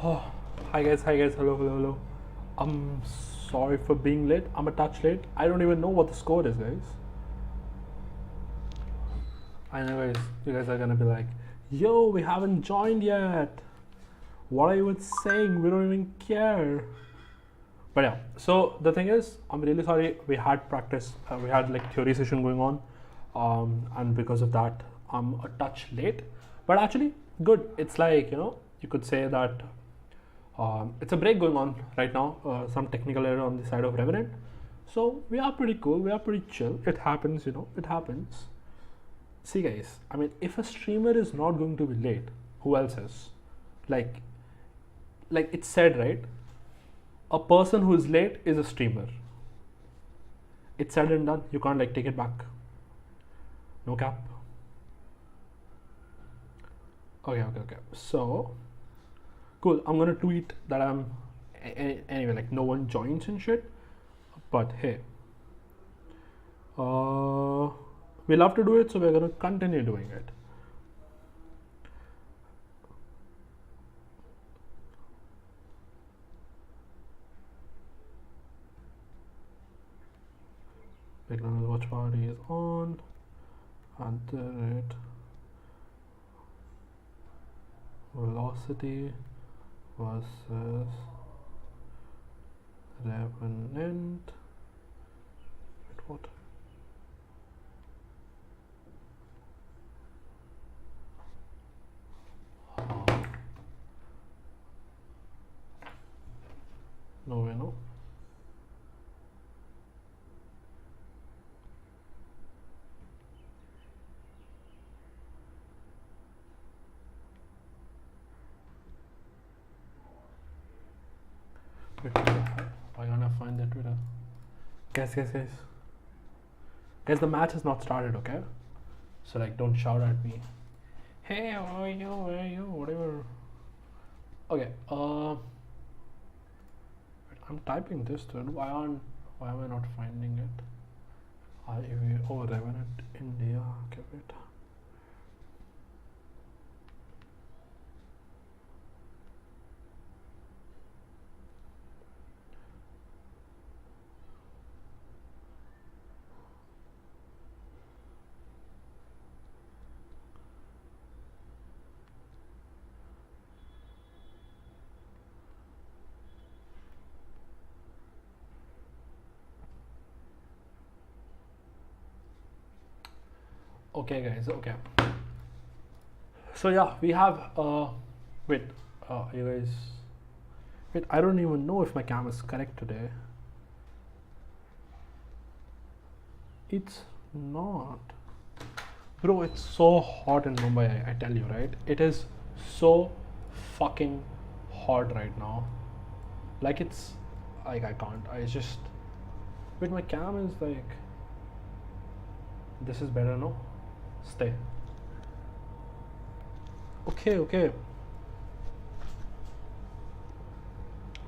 Oh, hi guys, hello. I'm sorry for being late. I'm a touch late. I don't even know what the score is, guys. I know, guys. You guys are gonna be like, "Yo, we haven't joined yet. What are you even saying? We don't even care." But yeah. So the thing is, I'm really sorry. We had practice. We had like theory session going on, and because of that, I'm a touch late. But actually, good. It's like you could say that it's a break going on right now. Some technical error on the side of Revenant. So we are pretty cool. We are pretty chill. It happens, it happens. See, guys, I mean, if a streamer is not going to be late, who else is? Like, like it's said, right? A person who is late is a streamer. It's said and done. You can't like take it back. No cap. Okay. So, cool. I'm gonna tweet that I'm anyway. Like, no one joins and shit. But hey, we love to do it, so we're gonna continue doing it. McDonald's watch party is on. And it velocity versus Revenant. Wait, what? No way, no. Wait, I gotta find that Twitter. Guys. Guys, the match has not started, okay? So like, don't shout at me. Hey, how are you? Where are you? Whatever. Okay. I'm typing this dude. Why am I not finding it? Revenant India. Okay, wait. Okay, guys. Okay. So yeah, we have wait, you guys. Wait, I don't even know if my cam is correct today. It's not. Bro, it's so hot in Mumbai, I tell you, right? It is so fucking hot right now. Like, it's like I can't. I just wait, my cam is like this is better, no? Stay. Okay.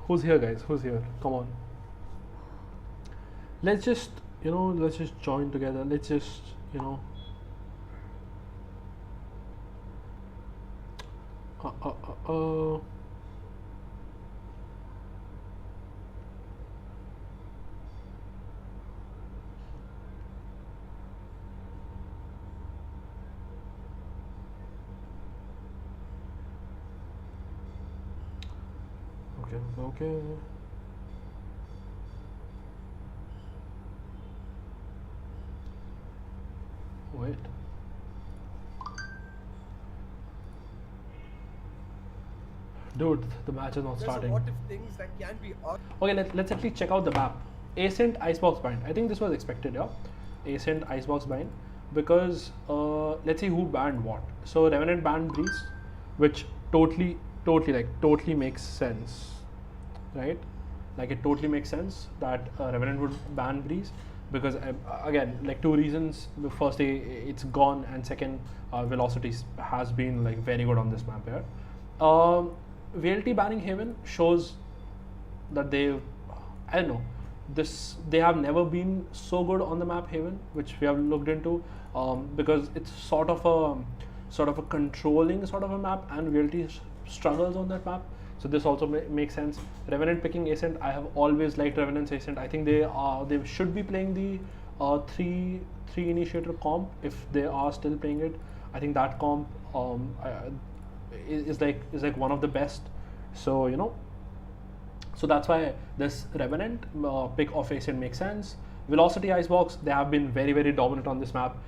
Who's here, guys? Who's here? Come on. Let's just, let's just join together. Let's just, okay. Wait. Dude, the match is not starting. What if things that can be Okay, let's actually check out the map. Ascent Icebox Bind. I think this was expected, yeah. Ascent Icebox Bind. Because let's see who banned what. So Revenant banned Breeze, which totally makes sense. Right? Like, it totally makes sense that Revenant would ban Breeze, because again, like, two reasons. The first, it's gone, and second, velocity has been like very good on this map here. VLT banning Haven shows that I don't know, they have never been so good on the map Haven, which we have looked into, because it's sort of a controlling sort of a map, and VLT struggles on that map. so this also makes sense. Revenant picking Ascent, I have always liked Revenant's Ascent. I think they should be playing the three initiator comp if they are still playing it. I think that comp is like one of the best. So you know, so that's why this Revenant pick of Ascent makes sense. Velocity Icebox, they have been very, very dominant on this map.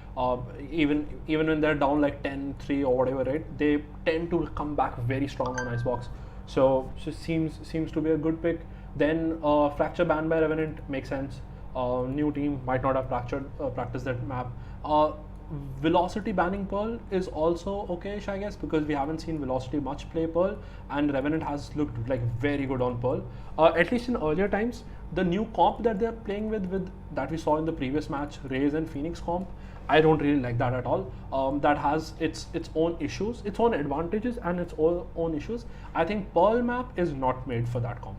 Even when they're down like 10-3 or whatever, right? They tend to come back very strong on Icebox. So seems to be a good pick. Then Fracture banned by Revenant makes sense. New team might not have practiced that map. Velocity banning Pearl is also okay-ish, I guess, because we haven't seen Velocity much play Pearl, and Revenant has looked like very good on Pearl. At least in earlier times, the new comp that they're playing with that we saw in the previous match, Raze and Phoenix comp, I don't really like that at all. That has its own issues, its own advantages, and its own issues. I think Pearl map is not made for that comp,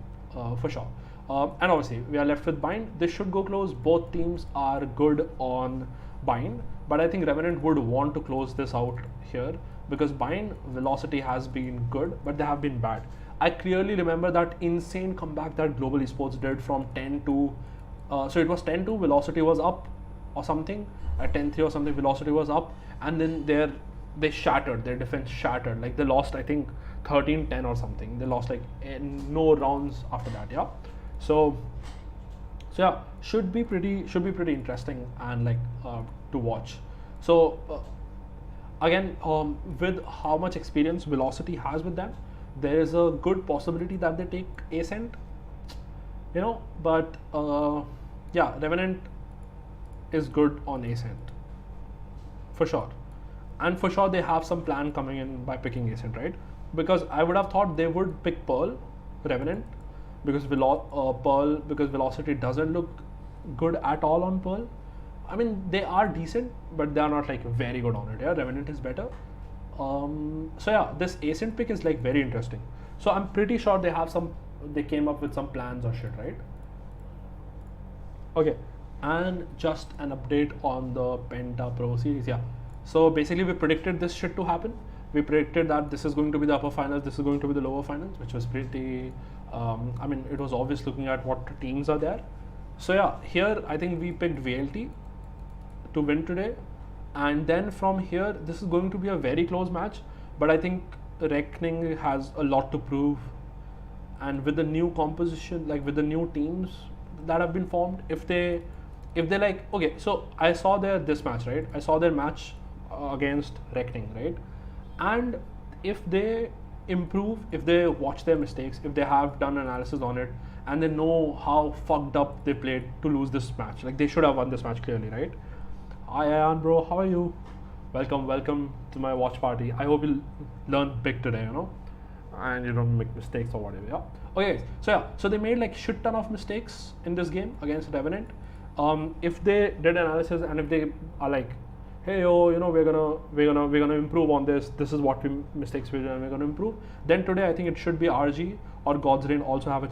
for sure. And obviously, we are left with Bind. This should go close. Both teams are good on Bind, but I think Revenant would want to close this out here because Bind Velocity has been good, but they have been bad. I clearly remember that insane comeback that Global Esports did from 10 to, so it was 10 to, Velocity was up or something, at 10-3 or something, Velocity was up, and then they shattered, their defense shattered, like they lost I think 13-10 or something. They lost like no rounds after that, yeah. So yeah, should be pretty interesting and like to watch. So again, with how much experience Velocity has with them, there is a good possibility that they take Ascent, you know. But yeah, Revenant is good on Ascent for sure, and for sure they have some plan coming in by picking Ascent, right? Because I would have thought they would pick Pearl, Revenant, because Velocity doesn't look good at all on Pearl. I mean, they are decent, but they are not like very good on it. Yeah, Revenant is better. So yeah, this Ascent pick is like very interesting. So I'm pretty sure they came up with some plans or shit, right? Okay, and just an update on the Penta Pro series. Yeah, so basically we predicted this shit to happen. We predicted that this is going to be the upper finals, this is going to be the lower finals, which was pretty, I mean, it was obvious looking at what teams are there. So yeah, here I think we picked VLT to win today. And then from here, this is going to be a very close match, but I think Reckoning has a lot to prove. And with the new composition, like with the new teams that have been formed, if they like, okay, so I saw this match, right? I saw their match against Reckoning, right? And if they improve, if they watch their mistakes, if they have done analysis on it, and they know how fucked up they played to lose this match, like they should have won this match clearly, right? Hi Ayan bro, how are you? Welcome to my watch party. I hope you learn big today, you know, and you don't make mistakes or whatever. Yeah. Okay. So yeah, so they made like shit ton of mistakes in this game against Revenant. If they did analysis and if they are like, hey yo, you know, we're gonna improve on this. This is what mistakes we did and we're gonna improve. Then today I think it should be RG or God's Reign also have a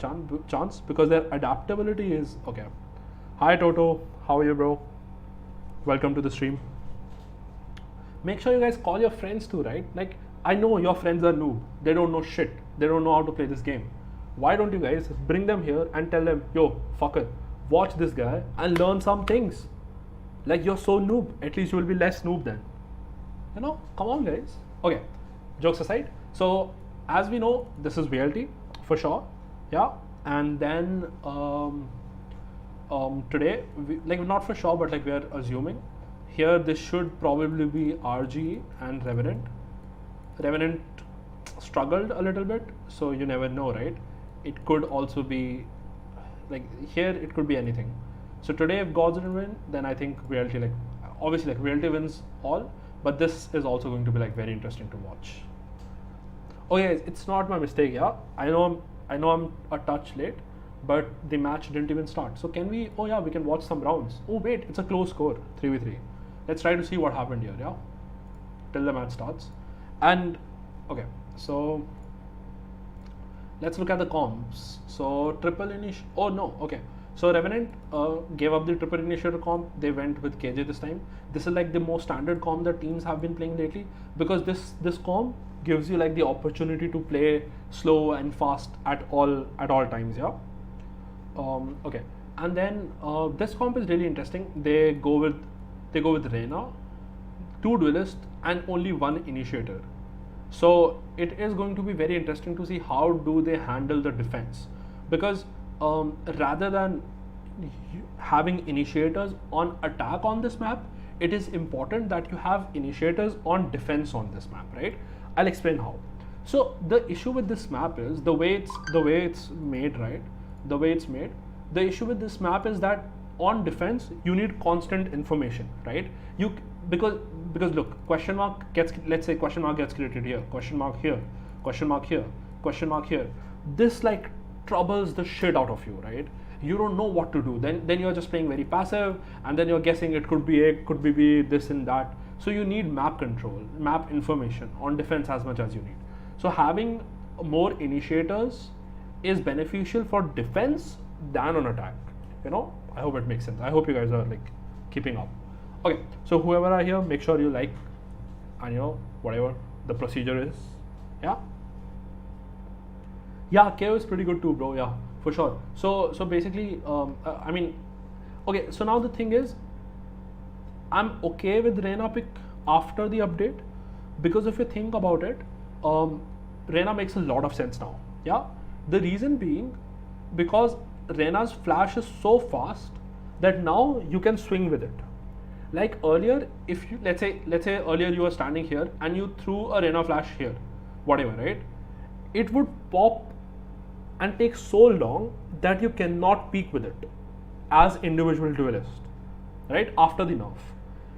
chance because their adaptability is okay. Hi Toto, how are you, bro? Welcome to the stream. Make sure you guys call your friends too, right? Like, I know your friends are noob. They don't know shit. They don't know how to play this game. Why don't you guys bring them here and tell them, yo, fucker, watch this guy and learn some things. Like, you're so noob. At least you will be less noob then. You know, come on guys. Okay, jokes aside. So, as we know, this is VLT for sure. Yeah. And then today, like not for sure, but like we're assuming here this should probably be RG and Revenant. Revenant struggled a little bit, so you never know, right? It could also be like here, it could be anything. So today, if Gods didn't win, then I think VLT, like obviously like VLT wins all, but this is also going to be like very interesting to watch. Oh yeah, it's not my mistake. Yeah, I know I'm a touch late, but the match didn't even start. So can we, oh yeah, we can watch some rounds. Oh wait, it's a close score, 3v3. Let's try to see what happened here, yeah? Till the match starts. And, okay, so let's look at the comps. So triple initial, oh no, okay. So Revenant gave up the triple initiator comp. They went with KJ this time. This is like the most standard comp that teams have been playing lately, because this comp gives you like the opportunity to play slow and fast at all times. Yeah. Okay. And then this comp is really interesting. They go with Reyna, 2 duelists and only 1 initiator. So it is going to be very interesting to see how do they handle the defense, because rather than having initiators on attack on this map, it is important that you have initiators on defense on this map, right? I'll explain how. So the issue with this map is the way it's made, right? The way it's made. The issue with this map is that on defense you need constant information, right? Because look, question mark gets, let's say question mark gets created here, question mark here, question mark here, question mark here. This like troubles the shit out of you, right? You don't know what to do. Then you're just playing very passive, and then you're guessing it could be A, could be B, this and that. So you need map control, map information on defense as much as you need. So having more initiators is beneficial for defense than on attack. You know, I hope it makes sense. I hope you guys are like keeping up. Okay, so whoever are here, make sure you like, and you know, whatever the procedure is. Yeah, KO is pretty good too, bro. Yeah, for sure. So basically, I mean, okay. So now the thing is, I'm okay with Reyna pick after the update, because if you think about it, Reyna makes a lot of sense now. Yeah, the reason being because Reyna's flash is so fast that now you can swing with it. Like earlier, if you let's say earlier you were standing here and you threw a Reyna flash here, whatever, right? It would pop and take so long that you cannot peek with it as individual duelist, right? After the nerf.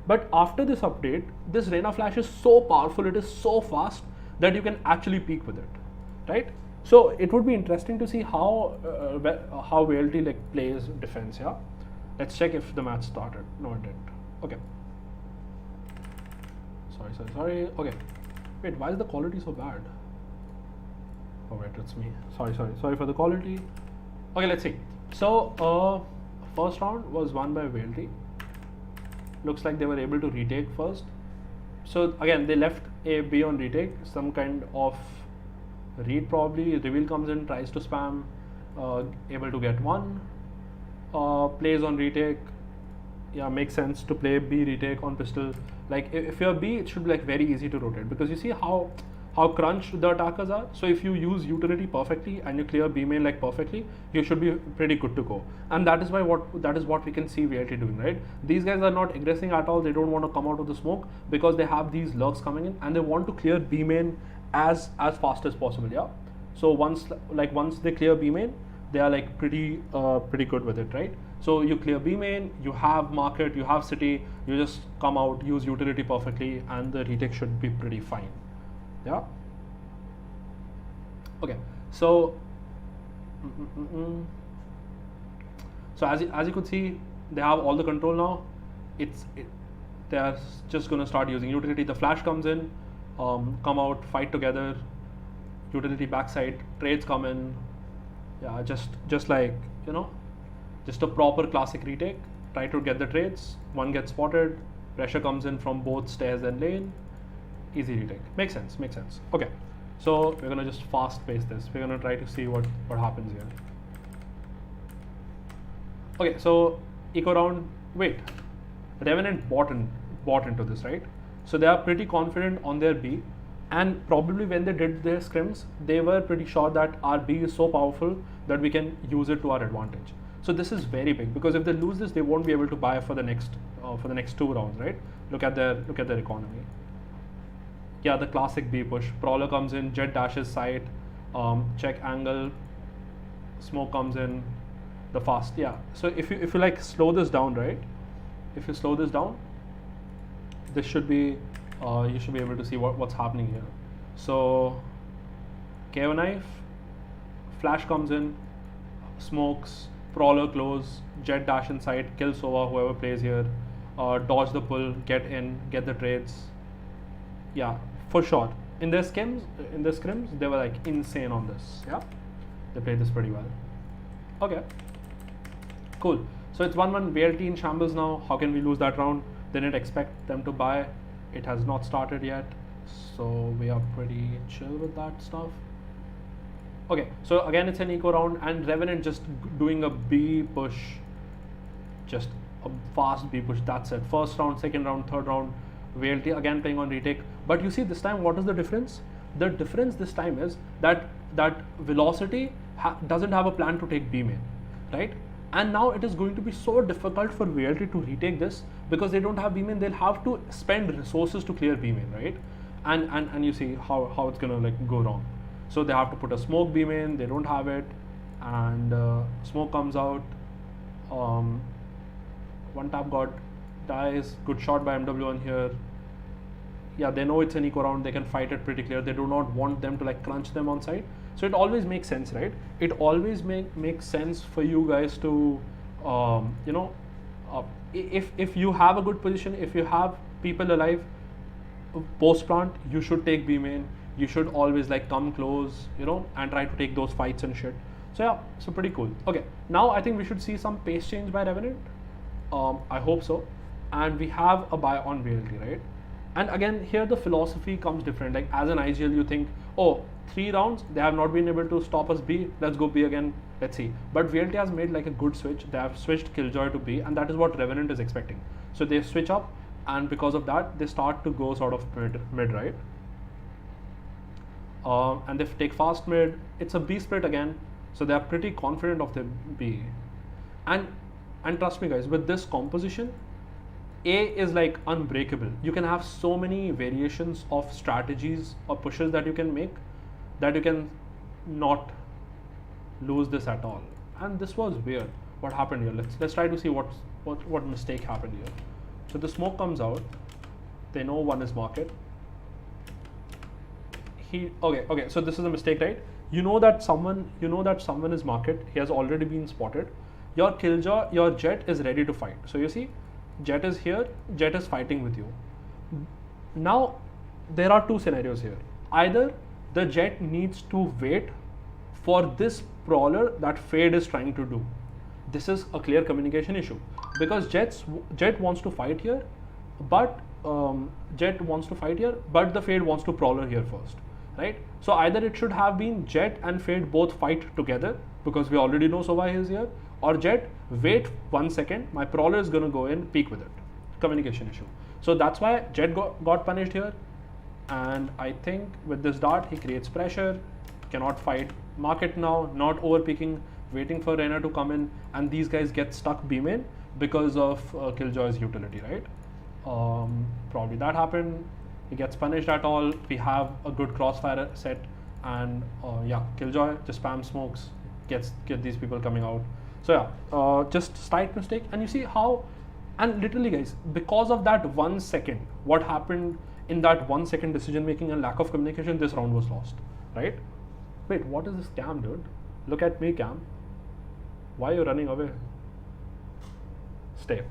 But after this update, this Reyna flash is so powerful, it is so fast that you can actually peek with it, right? So it would be interesting to see how VLT like plays defense. Yeah, let's check if the match started. No, it didn't. Okay. Sorry. Okay. Wait, why is the quality so bad? Oh wait, it's me. Sorry for the quality. Okay, let's see. So first round was won by VLT. Looks like they were able to retake first. So again, they left a B on retake, some kind of read probably. Reveal comes in, tries to spam, able to get 1. Plays on retake. Yeah, makes sense to play B retake on pistol. Like if you're B, it should be like very easy to rotate, because you see how crunched the attackers are. So if you use utility perfectly and you clear B main like perfectly, you should be pretty good to go. And that is what we can see VLT doing, right? These guys are not aggressing at all. They don't want to come out of the smoke because they have these lurks coming in, and they want to clear B main as fast as possible. Yeah. So once they clear B main, they are like pretty good with it, right? So you clear B main, you have market, you have city, you just come out, use utility perfectly, and the retake should be pretty fine. Yeah. Okay. So so as you could see, they have all the control now. They are just gonna start using utility. The flash comes in, come out, fight together. Utility backside, trades come in. Yeah, just like, you know, just a proper classic retake. Try to get the trades. 1 gets spotted. Pressure comes in from both stairs and lane. Easy retake. Makes sense. Okay, so we're gonna just fast pace this. We're gonna try to see what happens here. Okay, so eco round. Wait, Revenant bought into this, right? So they are pretty confident on their B, and probably when they did their scrims, they were pretty sure that our B is so powerful that we can use it to our advantage. So this is very big, because if they lose this, they won't be able to buy for the next 2 rounds, right? Look at their economy. Yeah, the classic B push. Prowler comes in, Jet dashes side, check angle, smoke comes in, the fast. Yeah. So if you like slow this down, right? If you slow this down, this should be you should be able to see what's happening here. So KO knife, flash comes in, smokes, Prowler close, Jet dash inside, kill Sova, whoever plays here, dodge the pull, get in, get the trades. Yeah, for sure. In their scrims, they were like insane on this. Yeah, they played this pretty well. Okay. cool. So it's 1-1, VLT in shambles now. How can we lose that round? Didn't expect them to buy. It has not started yet, so we are pretty chill with that stuff. Okay, so again it's an eco round, and Revenant just doing a B push, just a fast B push. That's it. First round, second round, third round, VLT again playing on retake. But you see this time, what is the difference? The difference this time is that Velocity doesn't have a plan to take B main, right? And now it is going to be so difficult for VLT to retake this because they don't have B main. They'll have to spend resources to clear B main, right? And you see how it's gonna like go wrong. So they have to put a smoke B main. They don't have it, and smoke comes out. One tap god dies. Good shot by MW on here. Yeah, they know it's an eco round. They can fight it pretty clear. They do not want them to like crunch them on side. So it always makes sense, right? It always makes sense for you guys to, if you have a good position, if you have people alive, post plant, you should take B main. You should always like come close, and try to take those fights and shit. So yeah, so pretty cool. Okay, now I think we should see some pace change by Revenant. I hope so. And we have a buy on VLT, right? And again, here the philosophy comes different. Like as an IGL, you think, oh, 3 rounds, they have not been able to stop us B. Let's go B again. Let's see. But VLT has made like a good switch. They have switched Killjoy to B, and that is what Revenant is expecting. So they switch up, and because of that, they start to go sort of mid, right? And they take fast mid. It's a B split again, so they are pretty confident of the B. And trust me, guys, with this composition, A is like unbreakable. You can have so many variations of strategies or pushes that you can make that you can not lose this at all. And this was weird. What happened here? Let's try to see what mistake happened here. So the smoke comes out. They know one is market. Okay. So this is a mistake, right? You know that someone is market. He has already been spotted. Your Killjoy, your Jet is ready to fight. So you see, Jet is here. Jet is fighting with you. Now there are 2 scenarios here. Either the Jet needs to wait for this brawler that Fade is trying to do. This is a clear communication issue because Jet wants to fight here, but the Fade wants to brawler here first, right? So either it should have been Jet and Fade both fight together because we already know Sova is here, or Jet wait 1 second, my brawler is gonna go in, peek with it. Communication issue. So that's why Jet got punished here, and I think with this dart he creates pressure, cannot fight market now, not over peeking, waiting for Reyna to come in, and these guys get stuck B main because of Killjoy's utility, right? Probably that happened. He gets punished at all. We have a good crossfire set, and yeah, Killjoy just spam smokes, get these people coming out. So yeah, just slight mistake. And you see how, and literally guys, because of that 1 second, what happened in that 1 second decision making and lack of communication, this round was lost, right? Wait, what is this Cam, dude? Look at me, Cam. Why are you running away? Stay.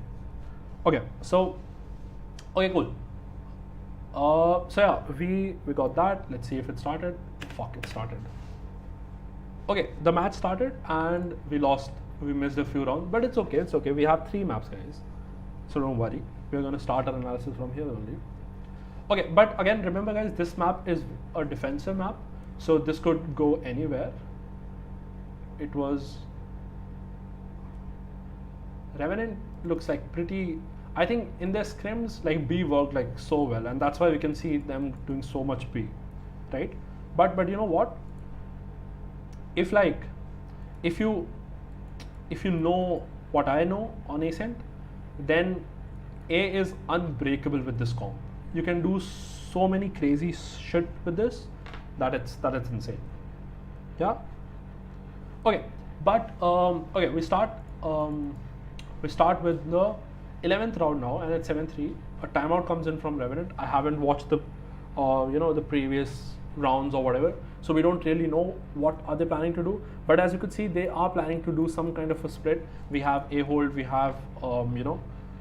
Okay, so, okay, cool. So yeah, we got that. Let's see if it started. Fuck, it started. Okay, the match started and we lost. We missed a few rounds, but it's okay. It's okay. We have 3 maps, guys. So don't worry. We're going to start our analysis from here only. Okay, but again, remember, guys, this map is a defensive map. So this could go anywhere. It was... Revenant looks like pretty... I think in their scrims, like B worked like so well, and that's why we can see them doing so much B, right? But you know what? If you know what I know on Ascent, then A is unbreakable with this comp. You can do so many crazy shit with this that it's insane. Yeah. Okay, but okay, we start with the 11th round now, and it's 7-3. A timeout comes in from Revenant. I haven't watched the the previous rounds or whatever, so we don't really know what are they planning to do. But as you could see, they are planning to do some kind of a split. We have A hold, we have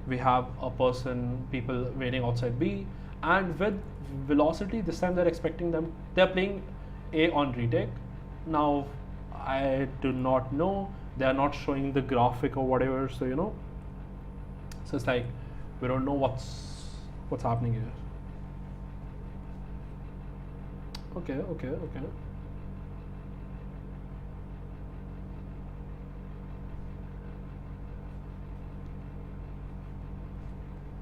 we have people waiting outside B, and with Velocity this time they're playing A on retake. Now I do not know they are not showing the graphic or whatever. So so it's like we don't know what's happening here. Okay.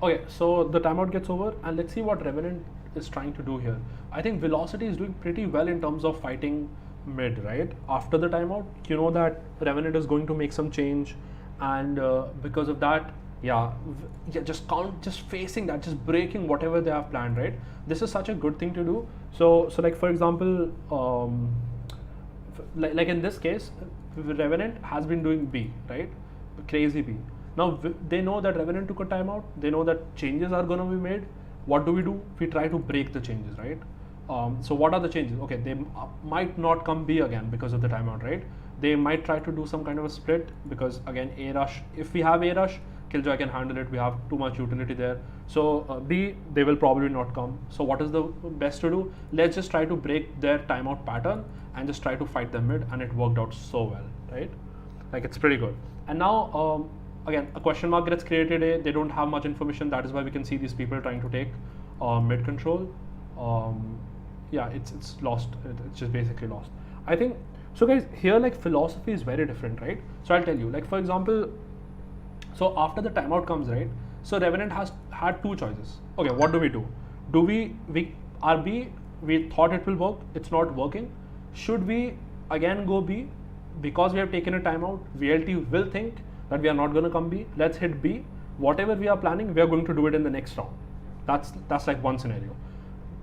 Okay, so the timeout gets over, and let's see what Revenant is trying to do here. I think Velocity is doing pretty well in terms of fighting mid, right? After the timeout, you know that Revenant is going to make some change, and because of that, just facing that, just breaking whatever they have planned, right? This is such a good thing to do. So like for example, like in this case, Revenant has been doing B, right? Crazy B. Now they know that Revenant took a timeout. They know that changes are going to be made. What do? We try to break the changes, right? So what are the changes? Okay, they might not come B again because of the timeout, right? They might try to do some kind of a split because again A rush. If we have A rush, Killjoy can handle it. We have too much utility there. So B, they will probably not come. So what is the best to do? Let's just try to break their timeout pattern and just try to fight them mid, and it worked out so well, right? Like it's pretty good. And now again, a question mark gets created. They don't have much information. That is why we can see these people trying to take mid control. Yeah, it's lost. It's just basically lost. I think so, guys. Here, like philosophy is very different, right? So I'll tell you. Like for example, so after the timeout comes, right? So Revenant has had two choices. Okay, what do? Do we RB? We thought it will work. It's not working. Should we again go B? Because we have taken a timeout, VLT will think that we are not going to come B. Let's hit B. Whatever we are planning, we are going to do it in the next round. That's like one scenario.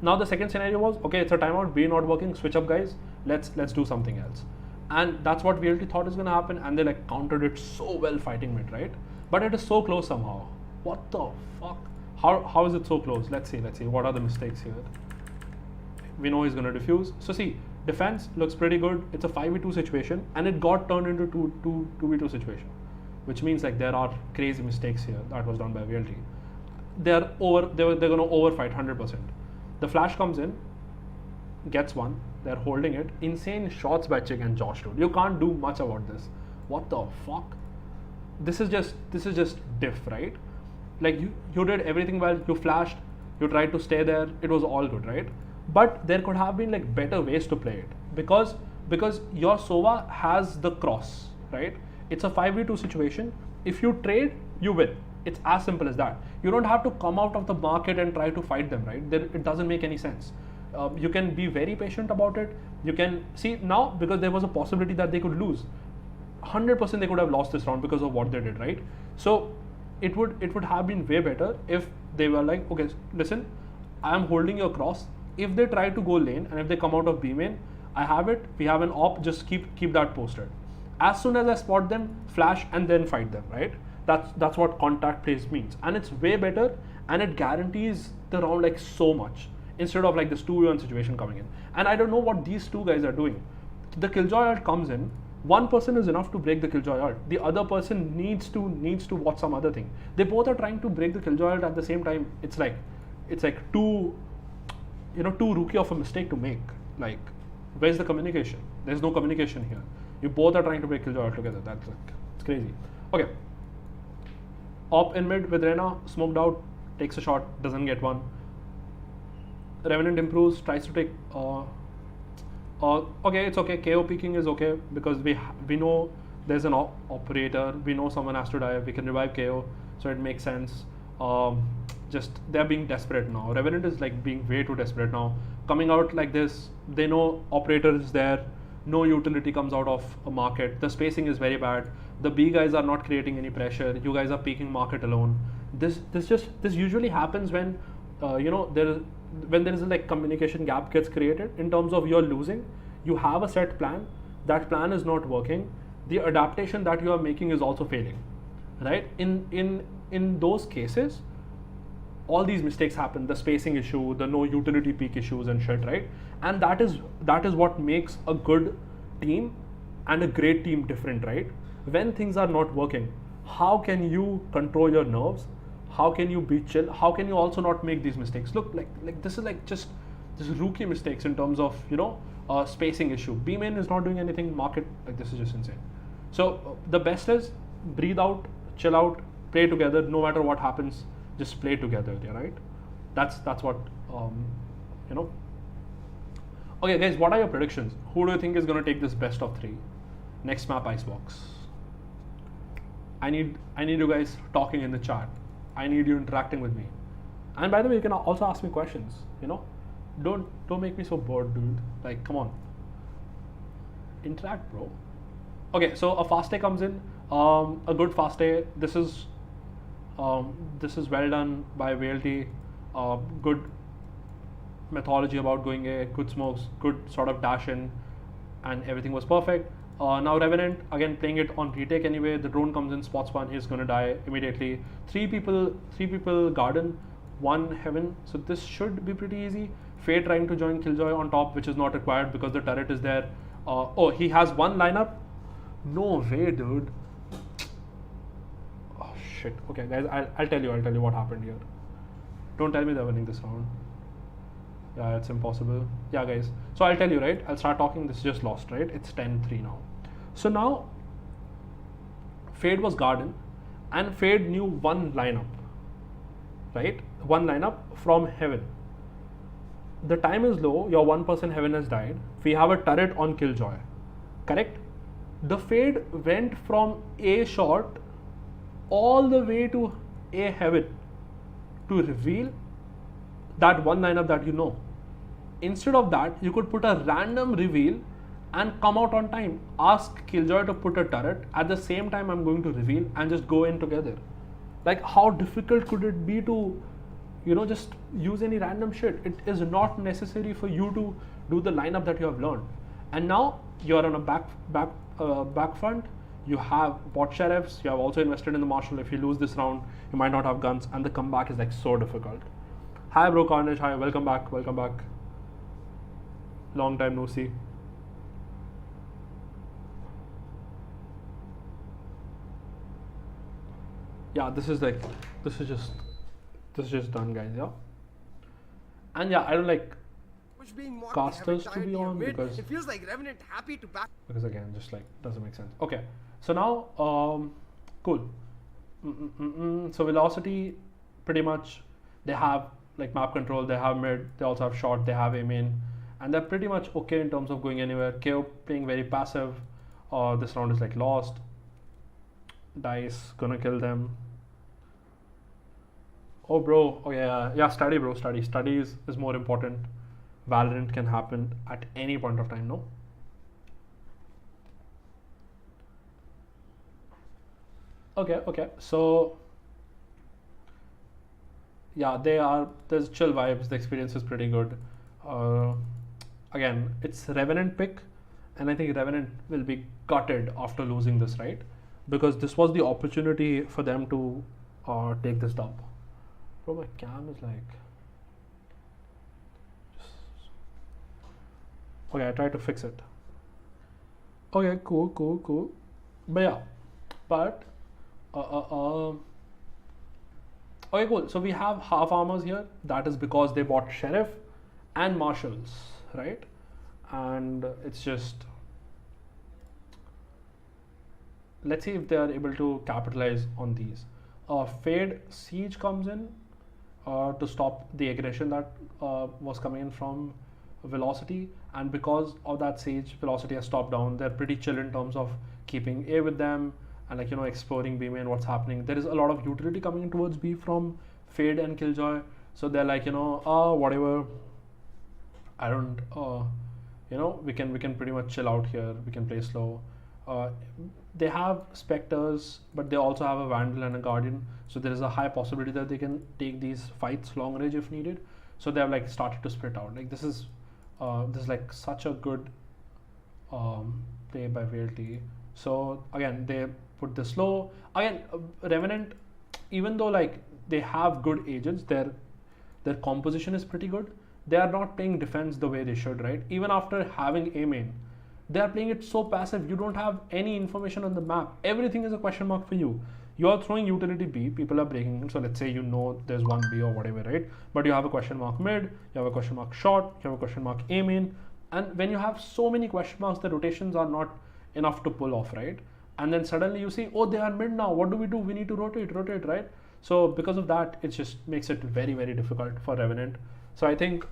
Now the second scenario was, okay, it's a timeout, B not working, switch up guys, let's do something else. And that's what VLT thought is going to happen, and they like countered it so well fighting mid, right? But it is so close somehow. What the fuck? How is it so close? Let's see. What are the mistakes here? We know he's going to defuse. So see, defense looks pretty good. It's a 5v2 situation, and it got turned into 2v2 situation, which means like there are crazy mistakes here that was done by VLT. They're going to overfight 100%. The flash comes in, gets one. They're holding it. Insane shots by Chick and Josh, dude. You can't do much about this. What the fuck? This is just diff, right? Like you did everything well. You flashed. You tried to stay there. It was all good, right? But there could have been like better ways to play it because your Sova has the cross, right? It's a 5v2 situation. If you trade, you win. It's as simple as that. You don't have to come out of the market and try to fight them, right? It doesn't make any sense. You can be very patient about it. You can see now, because there was a possibility that they could lose. 100% they could have lost this round because of what they did, right? So it would have been way better if they were like, okay, listen, I am holding your cross. If they try to go lane and if they come out of B main, I have it. We have an op. Just keep that posted. As soon as I spot them, flash and then fight them, right? That's what contact plays means, and it's way better, and it guarantees the round like so much instead of like this 2v1 situation coming in. And I don't know what these two guys are doing. The Killjoy ult comes in. One person is enough to break the Killjoy ult. The other person needs to watch some other thing. They both are trying to break the Killjoy ult at the same time. It's like too rookie of a mistake to make. Like, where's the communication? There's no communication here. You both are trying to break Killjoy ult together. That's like, it's crazy. Okay. Op in mid with Reyna, smoked out, takes a shot, doesn't get one. Revenant improves, tries to take. Okay, it's okay. KO peeking is okay because we know there's an operator. We know someone has to die. We can revive KO, so it makes sense. Just they're being desperate now. Revenant is like being way too desperate now. Coming out like this, they know operator is there. No utility comes out of a market. The spacing is very bad. The B guys are not creating any pressure. You guys are peeking market alone. This usually happens when when there is a like communication gap gets created in terms of you're losing. You have a set plan. That plan is not working. The adaptation that you are making is also failing, right? In those cases, all these mistakes happen. The spacing issue, the no utility peak issues and shit, right? And that is what makes a good team and a great team different, right? When things are not working, how can you control your nerves? How can you be chill? How can you also not make these mistakes? Look, like this is like just this rookie mistakes in terms of spacing issue. B main is not doing anything. Market, like this is just insane. So the best is breathe out, chill out, play together. No matter what happens, just play together. Yeah, right. That's what you know. Okay, guys, what are your predictions? Who do you think is gonna take this best of 3? Next map Icebox. I need you guys talking in the chat. I need you interacting with me. And by the way, you can also ask me questions. You know, don't make me so bored, dude. Like, come on, interact, bro. Okay, so a fast day comes in. A good fast day. This is well done by VLT. Good methodology about going A. Good smokes. Good sort of dash in, and everything was perfect. Now Revenant, again playing it on retake anyway. The drone comes in, spots one, he's gonna die immediately. Three people garden, one heaven. So this should be pretty easy. Fade trying to join Killjoy on top, which is not required because the turret is there. Oh, he has one lineup. No way, dude. Oh shit. Okay, guys, I'll tell you what happened here. Don't tell me they're winning this round. Yeah, it's impossible. Yeah, guys. So I'll tell you, right? I'll start talking. This is just lost, right? It's 10-3 now. So now, Fade was Garden, and Fade knew one lineup, right? One lineup from Heaven. The time is low. Your one person Heaven has died. We have a turret on Killjoy, correct? The Fade went from A short all the way to A Heaven to reveal that one lineup that you know. Instead of that, you could put a random reveal and come out on time. Ask Killjoy to put a turret at the same time I'm going to reveal and just go in together. Like, how difficult could it be to, you know, just use any random shit? It is not necessary for you to do the lineup that you have learned. And now you're on a back front. You have bot sheriffs. You have also invested in the marshal. If you lose this round, you might not have guns, and the comeback is like so difficult. Hi, bro, Carnage. Hi, welcome back. Welcome back. Long time no see. Yeah, this is just done, guys. Yeah. And yeah, I don't like casters to be on because it feels like Revenant happy to back. Because again, just like doesn't make sense. Okay, so now cool. So Velocity, pretty much they have like map control, they have mid, they also have short, they have A main, and they're pretty much okay in terms of going anywhere. KO playing very passive. This round is like lost. Dice gonna kill them. Oh bro, oh yeah, study bro, study is more important. Valorant can happen at any point of time, no? Okay, so yeah, there's chill vibes, the experience is pretty good. Again, it's Revenant pick, and I think Revenant will be gutted after losing this, right? Because this was the opportunity for them to take this dub. Bro, my cam is like... Okay, I tried to fix it. Okay, cool. But yeah, okay, cool. So we have half armors here. That is because they bought Sheriff and Marshals, right? And it's just... Let's see if they are able to capitalize on these. Fade Siege comes in to stop the aggression that was coming in from Velocity, and because of that Siege, Velocity has stopped down. They're pretty chill in terms of keeping A with them and, like, you know, exploring B main, what's happening. There is a lot of utility coming in towards B from Fade and Killjoy, so they're like, you know, whatever, I don't, you know, we can pretty much chill out here, we can play slow. They have Spectres, but they also have a Vandal and a Guardian, so there is a high possibility that they can take these fights long range if needed. So they have like started to split out. Like this is like such a good play by VLT. So again, they put this low. Again, Revenant, even though like they have good agents, their composition is pretty good. They are not playing defense the way they should, right? Even after having A main, they are playing it so passive. You don't have any information on the map. Everything is a question mark for you. You are throwing utility B, people are breaking in. So let's say you know there's one B or whatever, right? But you have a question mark mid, you have a question mark short, you have a question mark A main. And when you have so many question marks, the rotations are not enough to pull off, right? and then suddenly you see, oh, they are mid now. What do? We need to rotate, right? So because of that, it just makes it very, very difficult for Revenant. So I think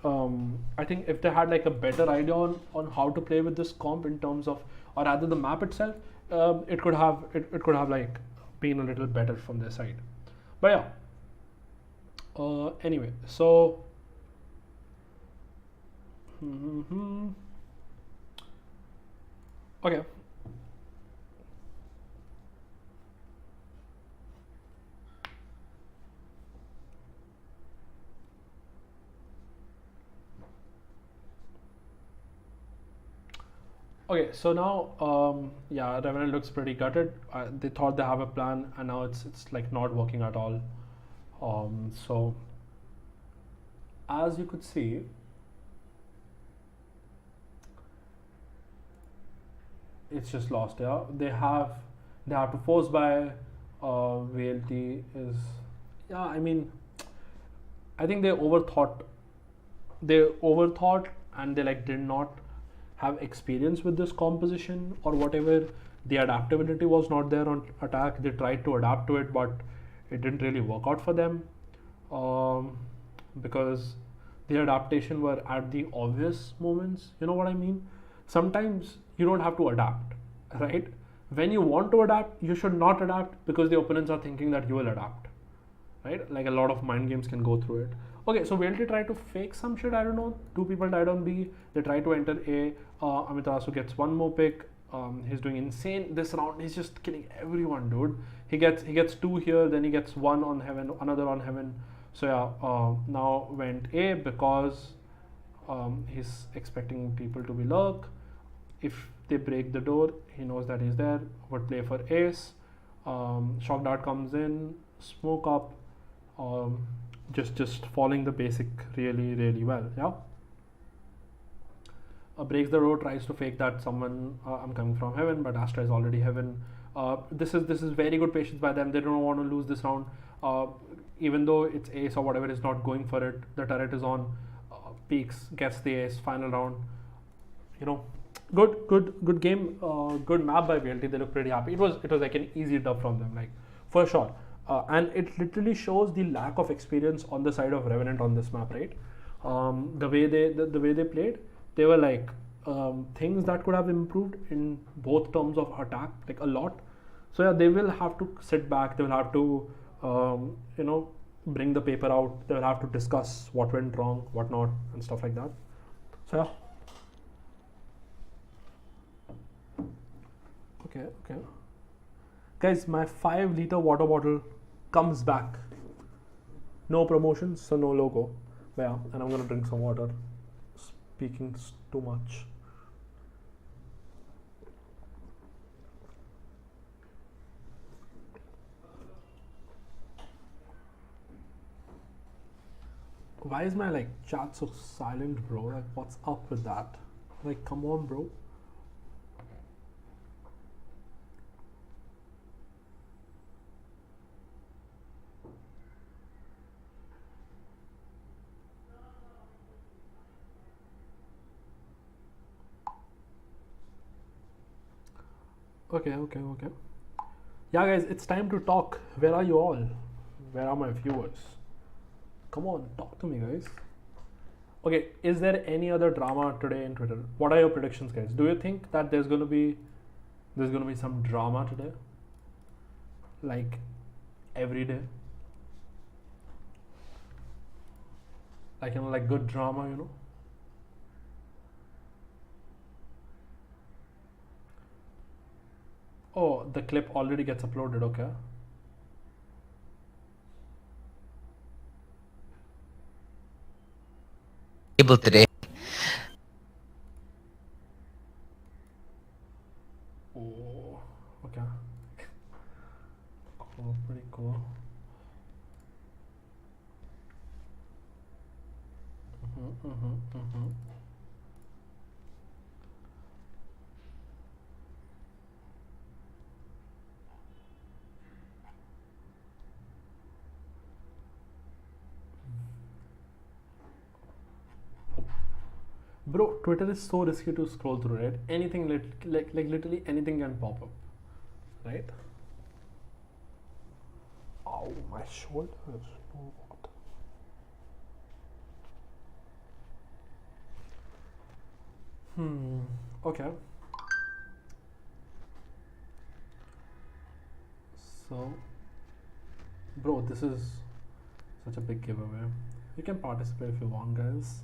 if they had like a better idea on how to play with this comp in terms of, or rather the map itself, it could have like been a little better from their side. But yeah. Anyway, so. Okay. Okay, so now, yeah, Revenant looks pretty gutted. They thought they have a plan, and now it's like not working at all. So as you could see, it's just lost. Yeah, they have to force by. VLT is, yeah. I mean, I think they overthought, and they like did not have experience with this composition or whatever. The adaptability was not there on attack. They tried to adapt to it, but it didn't really work out for them, because the adaptation were at the obvious moments. You know what I mean? Sometimes you don't have to adapt, right? When you want to adapt, you should not adapt because the opponents are thinking that you will adapt, right? Like a lot of mind games can go through it. Okay, so VLT tried to fake some shit. I don't know. 2 people died on B. They tried to enter A. Amitarasu gets 1 more pick. He's doing insane this round. He's just killing everyone, dude. He gets 2 here. Then he gets 1 on Heaven, another on Heaven. So yeah, now went A because he's expecting people to be lurk. If they break the door, he knows that he's there. Would play for ace. Shock dart comes in, smoke up. Just following the basic really well. Yeah. Breaks the door, tries to fake that someone, I'm coming from Heaven, but Astra is already Heaven. This is very good patience by them. They don't want to lose this round. Even though it's ace or whatever is not going for it, the turret is on. Peaks, gets the ace. Final round. You know, good game. Good map by VLT. They look pretty happy. It was like an easy dub from them, like for sure. And it literally shows the lack of experience on the side of Revenant on this map, right? The way they played, they were like things that could have improved in both terms of attack, like a lot. So yeah, they will have to sit back. They will have to bring the paper out. They will have to discuss what went wrong, what not, and stuff like that. So yeah. Okay. Guys, my 5-liter water bottle comes back. No promotions, so no logo. But yeah, and I'm gonna drink some water. Speaking too much. Why is my like chat so silent, bro? Like, what's up with that? Like, come on, bro. Okay. Yeah, guys, it's time to talk. Where are you all? Where are my viewers? Come on, talk to me, guys. Okay, is there any other drama today in Twitter? What are your predictions, guys? Do you think that there's gonna be some drama today? Like every day? Like, like good drama, Oh, the clip already gets uploaded, okay. Able today. Oh, okay. Cool, pretty cool. Bro, Twitter is so risky to scroll through, right? Anything like literally anything can pop up. right? Oh, my shoulders. Oh, what? Okay. So, bro, this is such a big giveaway. You can participate if you want, guys.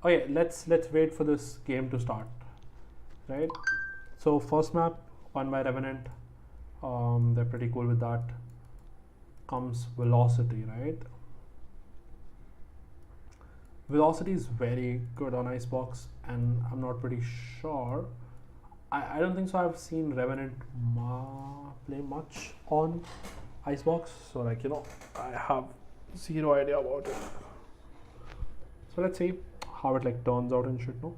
Okay, let's wait for this game to start, right? So first map won by Revenant. They're pretty cool with that. Comes Velocity, right? Velocity is very good on Icebox, and I'm not pretty sure. I don't think so. I've seen Revenant play much on Icebox, so like I have zero idea about it. So let's see how it like turns out and shit. No.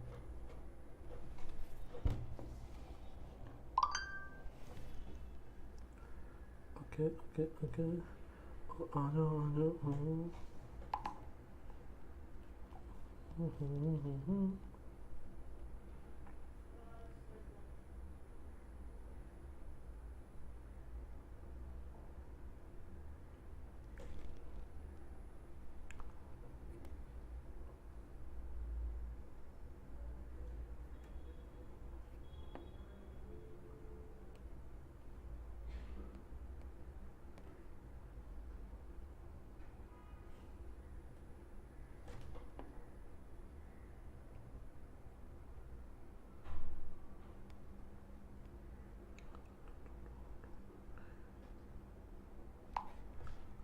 Okay.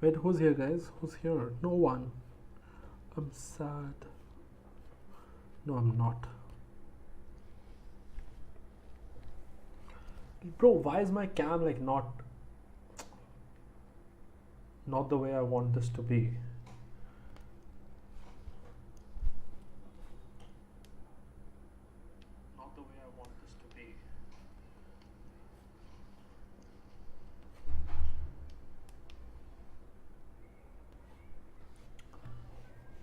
Wait, who's here, guys? Who's here? No one. I'm sad. No, I'm not. Bro, why is my cam like not the way I want this to be? Not the way I want this to be.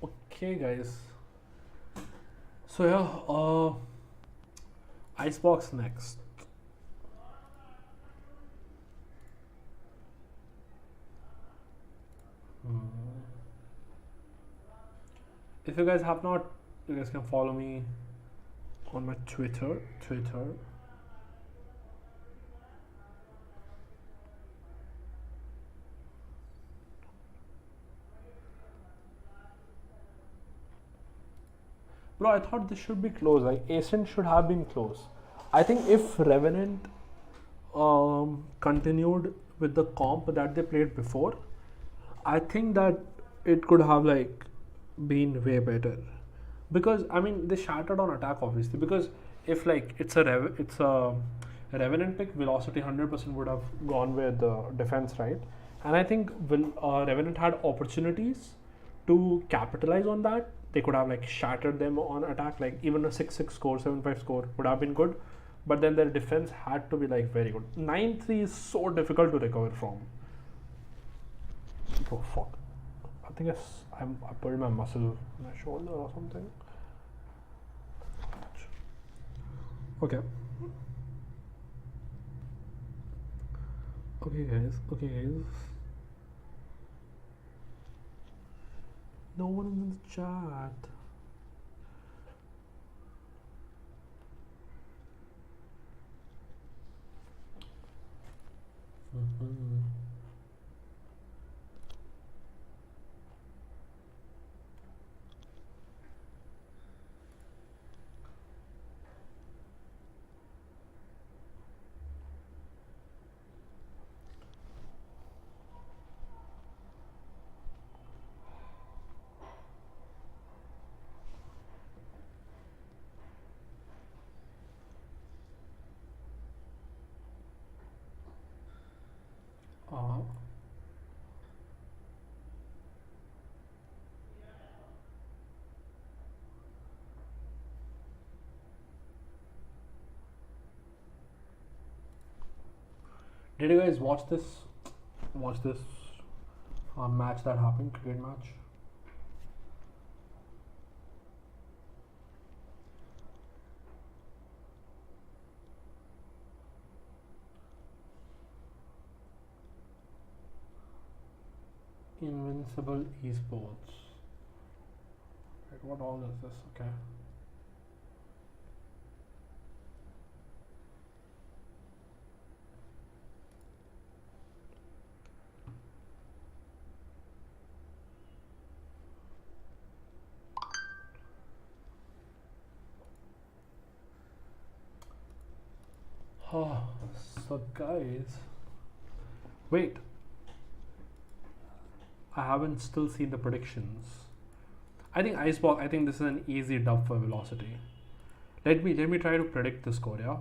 Okay, guys. So yeah, Icebox next. If you guys have not, you guys can follow me on my Twitter. Bro, I thought this should be close. Like Ascent should have been close. I think if Revenant continued with the comp that they played before, I think that it could have like been way better. Because I mean they shattered on attack obviously. Because if like it's a Revenant pick, Velocity 100% would have gone with defense, right? And I think Revenant had opportunities to capitalize on that. They could have like shattered them on attack, like even a 6-6 score, 7-5 score would have been good. But then their defense had to be like very good. 9-3 is so difficult to recover from. Oh fuck. I think I pulled my muscle in my shoulder or something. Okay. Okay guys. No one in the chat. Did you guys watch this? Match that happened, cricket match? Sensible esports. Wait, what all is this? Okay. So guys, wait, I haven't still seen the predictions. I think Icebox, I think this is an easy dub for Velocity. Let me try to predict the score, yeah?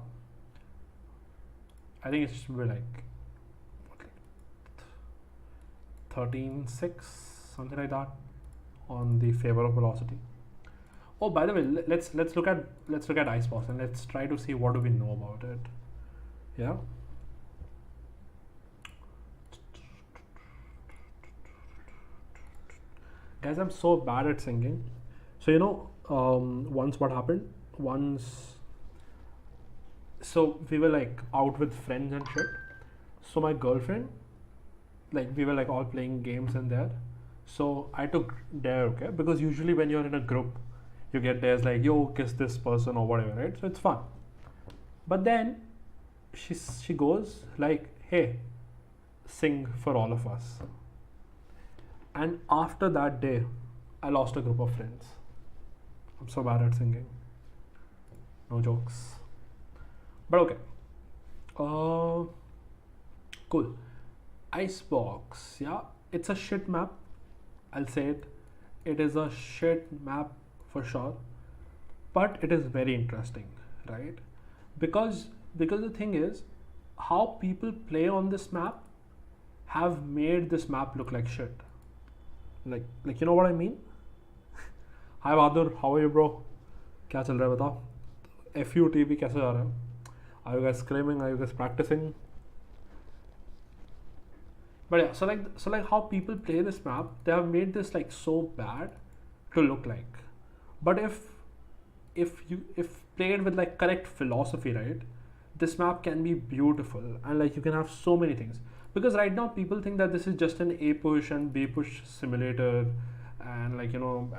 I think it should be like 13-6, something like that, on the favor of Velocity. Oh, by the way, let's look at Icebox and let's try to see what do we know about it. Yeah. Guys, I'm so bad at singing. So once what happened? So we were like out with friends and shit. So my girlfriend, like we were like all playing games in there. So I took dare, okay? Because usually when you're in a group, you get dares like, yo, kiss this person or whatever, right? So it's fun. But then she goes like, hey, sing for all of us. And after that day, I lost a group of friends. I'm so bad at singing. No jokes. But okay. Cool. Icebox, yeah, it's a shit map. I'll say it. It is a shit map for sure. But it is very interesting, right? Because the thing is, how people play on this map have made this map look like shit. Like you know what I mean? Hi Bahadur, how are you bro? क्या चल रहा है बताओ? FUTV कैसे जा रहा है? Are you guys screaming? Are you guys practicing? But yeah, so like how people play this map, they have made this like so bad to look like. But if played with like correct philosophy, right, this map can be beautiful and like you can have so many things. Because right now people think that this is just an A push and B push simulator, and like and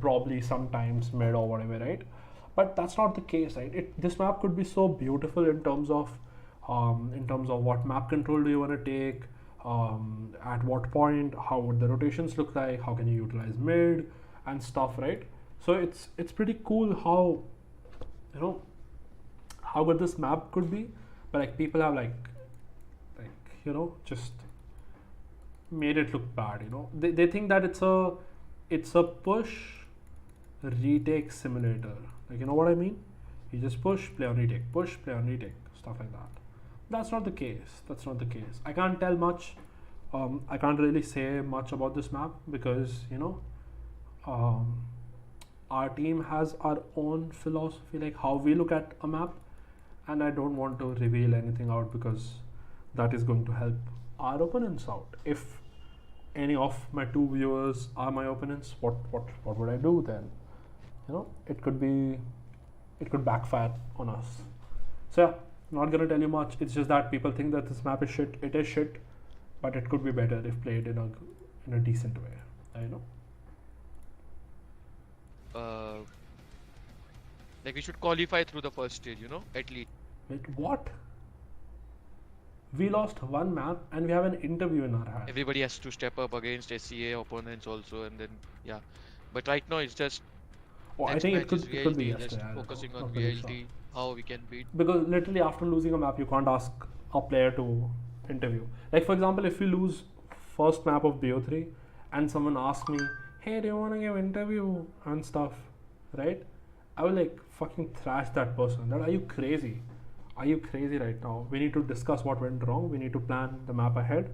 probably sometimes mid or whatever, right? But that's not the case, right? This map could be so beautiful in terms of what map control do you want to take, at what point, how would the rotations look like, how can you utilize mid and stuff, right? So it's pretty cool how how good this map could be, but like people have like just made it look bad. They think that it's a push retake simulator. Like, you know what I mean? You just push, play on retake, push, play on retake, stuff like that. That's not the case. I can't tell much. I can't really say much about this map because our team has our own philosophy, like how we look at a map, and I don't want to reveal anything out because that is going to help our opponents out. If any of my two viewers are my opponents, what would I do then? It could backfire on us. So yeah, not gonna tell you much. It's just that people think that this map is shit. It is shit, but it could be better if played in a decent way. Like we should qualify through the first stage, at least. Wait, what? We lost one map and we have an interview in our hand. Everybody has to step up against SCA opponents also, and then yeah. But right now it's just I think it could be VLT, just yesterday. focusing on VLT, how we can beat. Because literally after losing a map, you can't ask a player to interview. Like for example, if we lose first map of BO3 and someone asks me, hey, do you want to give interview and stuff, right? I will like fucking thrash that person. Are you crazy? Are you crazy right now? We need to discuss what went wrong. We need to plan the map ahead.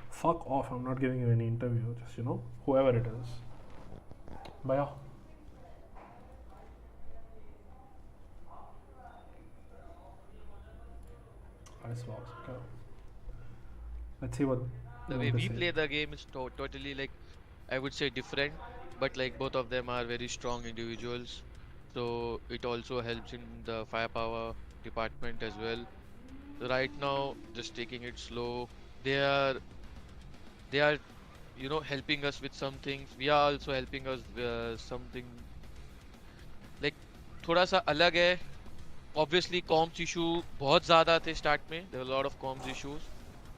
Fuck off. I'm not giving you any interview. Just, whoever it is. But yeah. Okay. Let's see what the way we play the game is totally like, I would say different, but like both of them are very strong individuals, so it also helps in the firepower department as well. So right now, just taking it slow. They are helping us with some things. We are also helping us something like थोड़ा सा अलग है. Obviously, comms issue बहुत ज़्यादा थे start में. There were a lot of comms issues,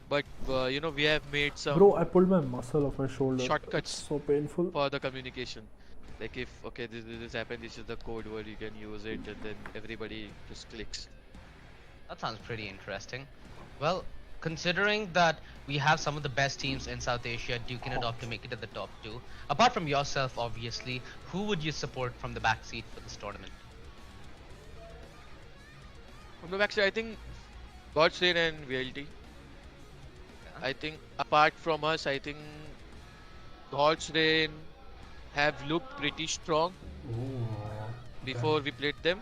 but we have made some Bro, I pulled my muscle off my shoulder. It's shortcuts so painful. for the communication. Like if okay, this happened, this is the code word, you can use it, and then everybody just clicks. That sounds pretty interesting. Well, considering that we have some of the best teams in South Asia duking it up to make it to the top two, apart from yourself, obviously, who would you support from the backseat for this tournament? From the backside, I think Godslain and VLT. Yeah. I think apart from us, I think Godslain have looked pretty strong Ooh, before we played them.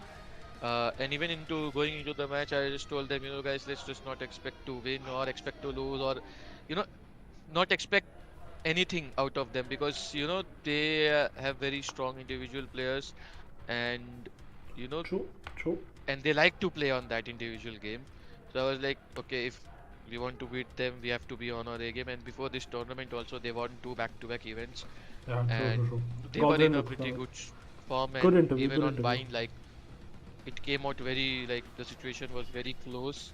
And even going into the match, I just told them, guys, let's just not expect to win or expect to lose or, you know, not expect anything out of them because, they have very strong individual players and, True, true. and they like to play on that individual game. So I was like, okay, if we want to beat them, we have to be on our A game. And before this tournament also, they won 2 back-to-back events. Yeah, And true, true, true. they were in a looked pretty good. good form. Good And interview, even good on interview. Bind, like, it came out the situation was very close.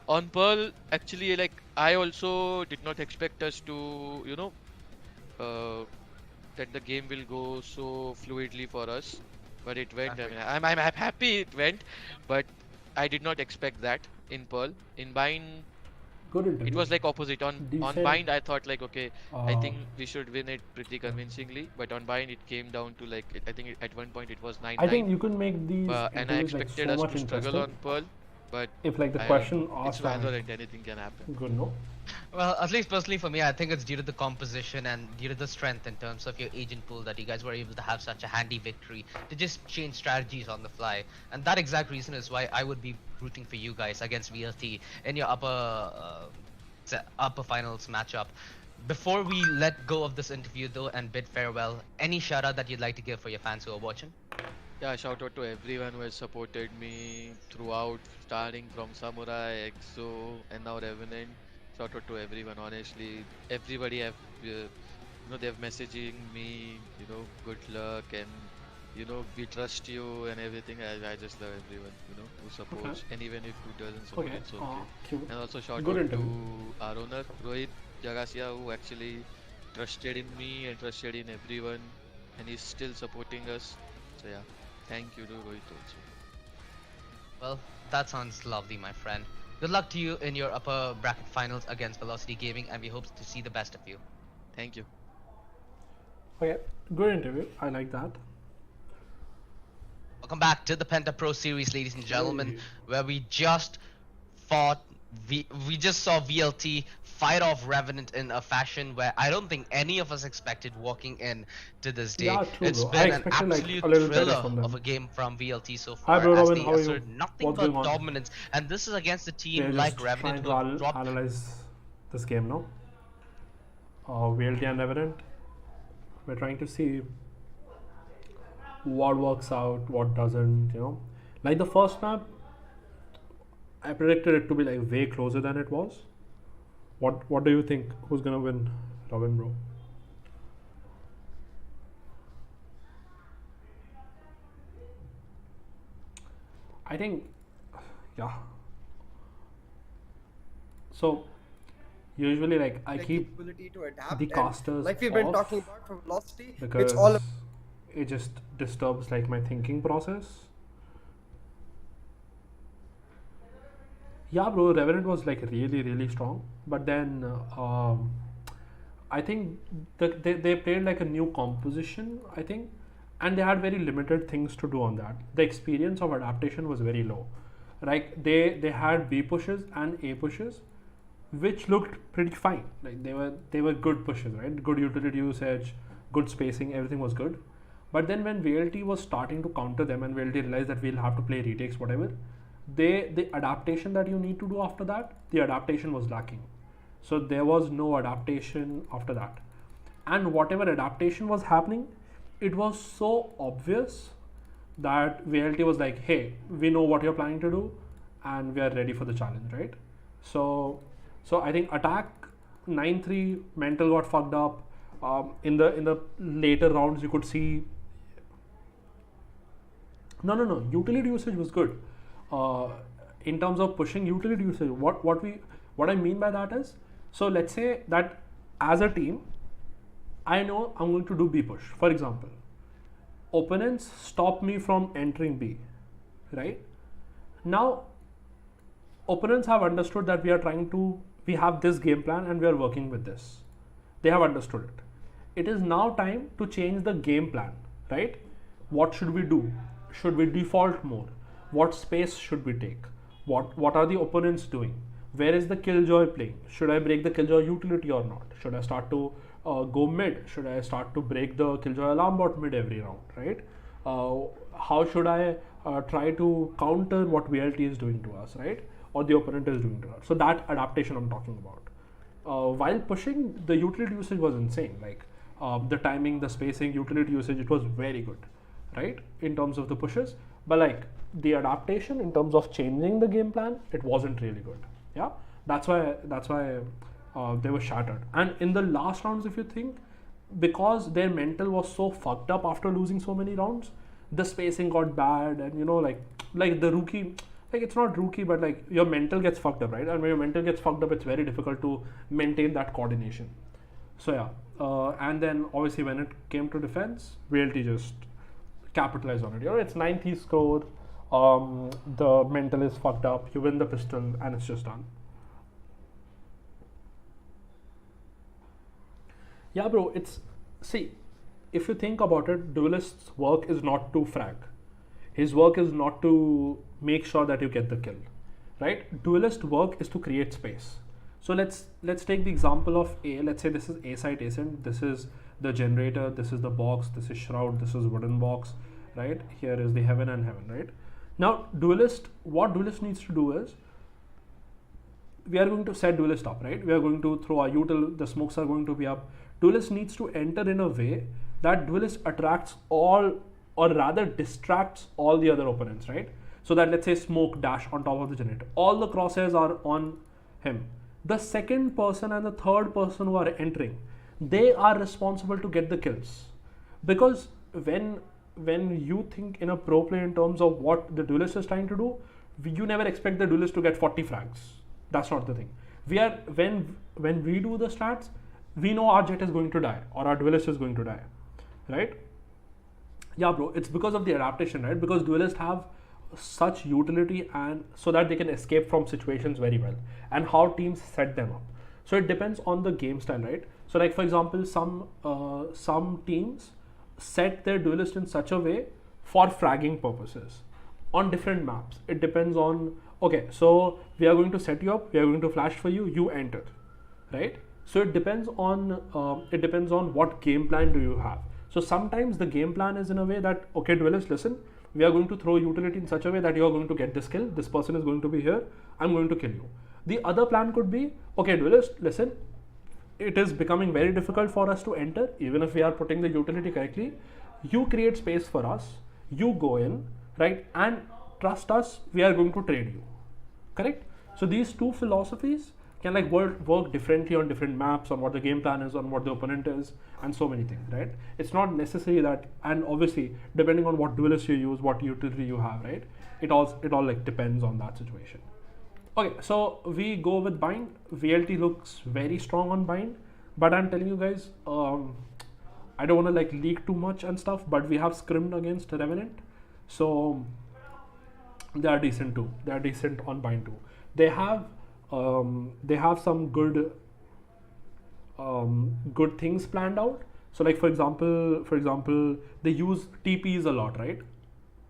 On Pearl, actually, like, I also did not expect us to, that the game will go so fluidly for us. But it went. I mean, I'm happy it went, but I did not expect that in Pearl. In Bind, Good interview. it was like opposite. On Decent. Bind, I thought like, okay, I think Uh, we should win it pretty convincingly. But on Bind, it came down to like, I think at one point it was 9-9. I think you can make these And I interviews like expected so us much to struggle interesting. on Pearl, but If like the I question don't know. It's asked, Valorant, anything can happen. good, no? Well, at least personally for me, I think it's due to the composition and due to the strength in terms of your agent pool that you guys were able to have such a handy victory to just change strategies on the fly. And that exact reason is why I would be rooting for you guys against VLT in your upper finals matchup. Before we let go of this interview though and bid farewell, any shout out that you'd like to give for your fans who are watching? Yeah, shout out to everyone who has supported me throughout, starting from Samurai, EXO, and now Revenant. Shout out to everyone, honestly. Everybody they've messaging me, good luck and, we trust you and everything. I just love everyone, who supports. And even if who doesn't support, Okay. it's okay. Cute. And also shout Good out interview. to our owner, Rohit Jagasia, who actually trusted in me and trusted in everyone. And he's still supporting us. So yeah, thank you to Rohit also. Well, that sounds lovely, my friend. Good luck to you in your upper bracket finals against Velocity Gaming, and we hope to see the best of you. Thank you. Okay, good interview. I like that. Welcome back to the Penta Pro Series, ladies and gentlemen, where we just fought. We just saw VLT fight off Revenant in a fashion where I don't think any of us expected walking in to this day. Yeah, true, It's bro. I been an expected, like, absolute a little better thriller from them. of a game from VLT so Hi, far, bro, as Robin, they how are you? assert nothing What's but going on? dominance, and this is against a team They're like just Revenant trying who to have dropped. analyze this game, no? VLT and Revenant. We're trying to see what works out, what doesn't. Like the first map, I predicted it to be like way closer than it was. What do you think? Who's gonna win, Robin, bro? I think, yeah. So usually, like, I the keep capability to adapt the and casters like we've been off talking about for velocity, because it's all it just disturbs like my thinking process. Yeah, bro, Revenant was like really, really strong, but then I think they played like a new composition, I think, and they had very limited things to do on that. The experience of adaptation was very low. Like they had B pushes and A pushes, which looked pretty fine. Like they were good pushes, right? Good utility usage, good spacing, everything was good. But then when VLT was starting to counter them and VLT realized that we'll have to play retakes, whatever, the adaptation that you need to do after that, the adaptation was lacking. So there was no adaptation after that. And whatever adaptation was happening, it was so obvious that VLT was like, hey, we know what you're planning to do and we are ready for the challenge, right? So I think attack 9-3, mental got fucked up. in the later rounds you could see. No. Utility usage was good. In terms of pushing utility usage, what I mean by that is, so let's say that as a team, I know I'm going to do B push. For example, opponents stop me from entering B, right? Now, opponents have understood that we have this game plan and we are working with this. They have understood it. It is now time to change the game plan, right? What should we do? Should we default more? What space should we take? What are the opponents doing? Where is the killjoy playing? Should I break the killjoy utility or not? Should I start to go mid? Should I start to break the killjoy alarm bot mid every round, right? How should I try to counter what VLT is doing to us, right? Or the opponent is doing to us. So that adaptation I'm talking about. While pushing, the utility usage was insane. Like the timing, the spacing, utility usage, it was very good, right? In terms of the pushes, but like the adaptation in terms of changing the game plan, it wasn't really good. Yeah, that's why they were shattered. And in the last rounds, if you think, because their mental was so fucked up after losing so many rounds, the spacing got bad, and you know, like the rookie, like it's not rookie, but like your mental gets fucked up, right? And when your mental gets fucked up, it's very difficult to maintain that coordination. So yeah, and then obviously when it came to defense, VLT just capitalized on it. You know, it's 90 score. The mental is fucked up. You win the pistol, and it's just done. Yeah, bro. See, if you think about it, Duelist's work is not to frag. His work is not to make sure that you get the kill, right? Duelist work is to create space. So let's take the example of A. Let's say this is A site ascent. This is the generator. This is the box. This is shroud. This is wooden box, right? Here is the heaven and heaven, right? Now, what Duelist needs to do is, we are going to set Duelist up, right? We are going to throw our util, the smokes are going to be up. Duelist needs to enter in a way that Duelist attracts all, or rather distracts all the other opponents, right? So that, let's say, smoke dash on top of the generator. All the crosshairs are on him. The second person and the third person who are entering, they are responsible to get the kills. Because when you think in a pro play in terms of what the Duelist is trying to do, you never expect the Duelist to get 40 frags. That's not the thing. When we do the stats, we know our jet is going to die or our Duelist is going to die, right? Yeah, bro, it's because of the adaptation, right? Because Duelists have such utility, and so that they can escape from situations very well, and how teams set them up. So it depends on the game style, right? So like, for example, some teams set their Duelist in such a way for fragging purposes on different maps. It depends on, okay, so we are going to set you up, we are going to flash for you, you enter, right? So it depends on what game plan do you have. So sometimes the game plan is in a way that, okay, Duelist, listen, we are going to throw utility in such a way that you are going to get this kill, this person is going to be here, I'm going to kill you. The other plan could be, okay, Duelist, listen, it is becoming very difficult for us to enter, even if we are putting the utility correctly. You create space for us, you go in, right, and trust us, we are going to trade you, correct? So these two philosophies can like work differently on different maps, on what the game plan is, on what the opponent is, and so many things, right? It's not necessary that, and obviously depending on what Duelist you use, what utility you have, right? It all like depends on that situation. Okay, so we go with bind. VLT looks very strong on bind, but I'm telling you guys, I don't want to like leak too much and stuff, but we have scrimmed against Revenant, so they are decent too. They are decent on bind too. They have some good things planned out. So like for example, they use TPs a lot, right?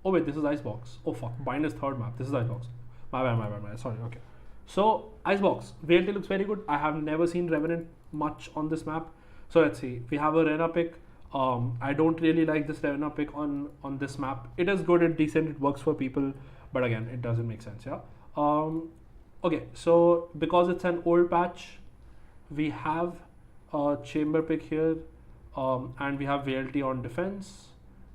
Oh wait, this is Icebox. Oh fuck, bind is third map. This is Icebox. My bad. Sorry. Okay. So Icebox, VLT looks very good. I have never seen Revenant much on this map. So let's see. We have a Rena pick. I don't really like this Rena pick on this map. It is good, it's decent, it works for people, but again, it doesn't make sense. Yeah. Okay. So because it's an old patch, we have a chamber pick here, and we have VLT on defense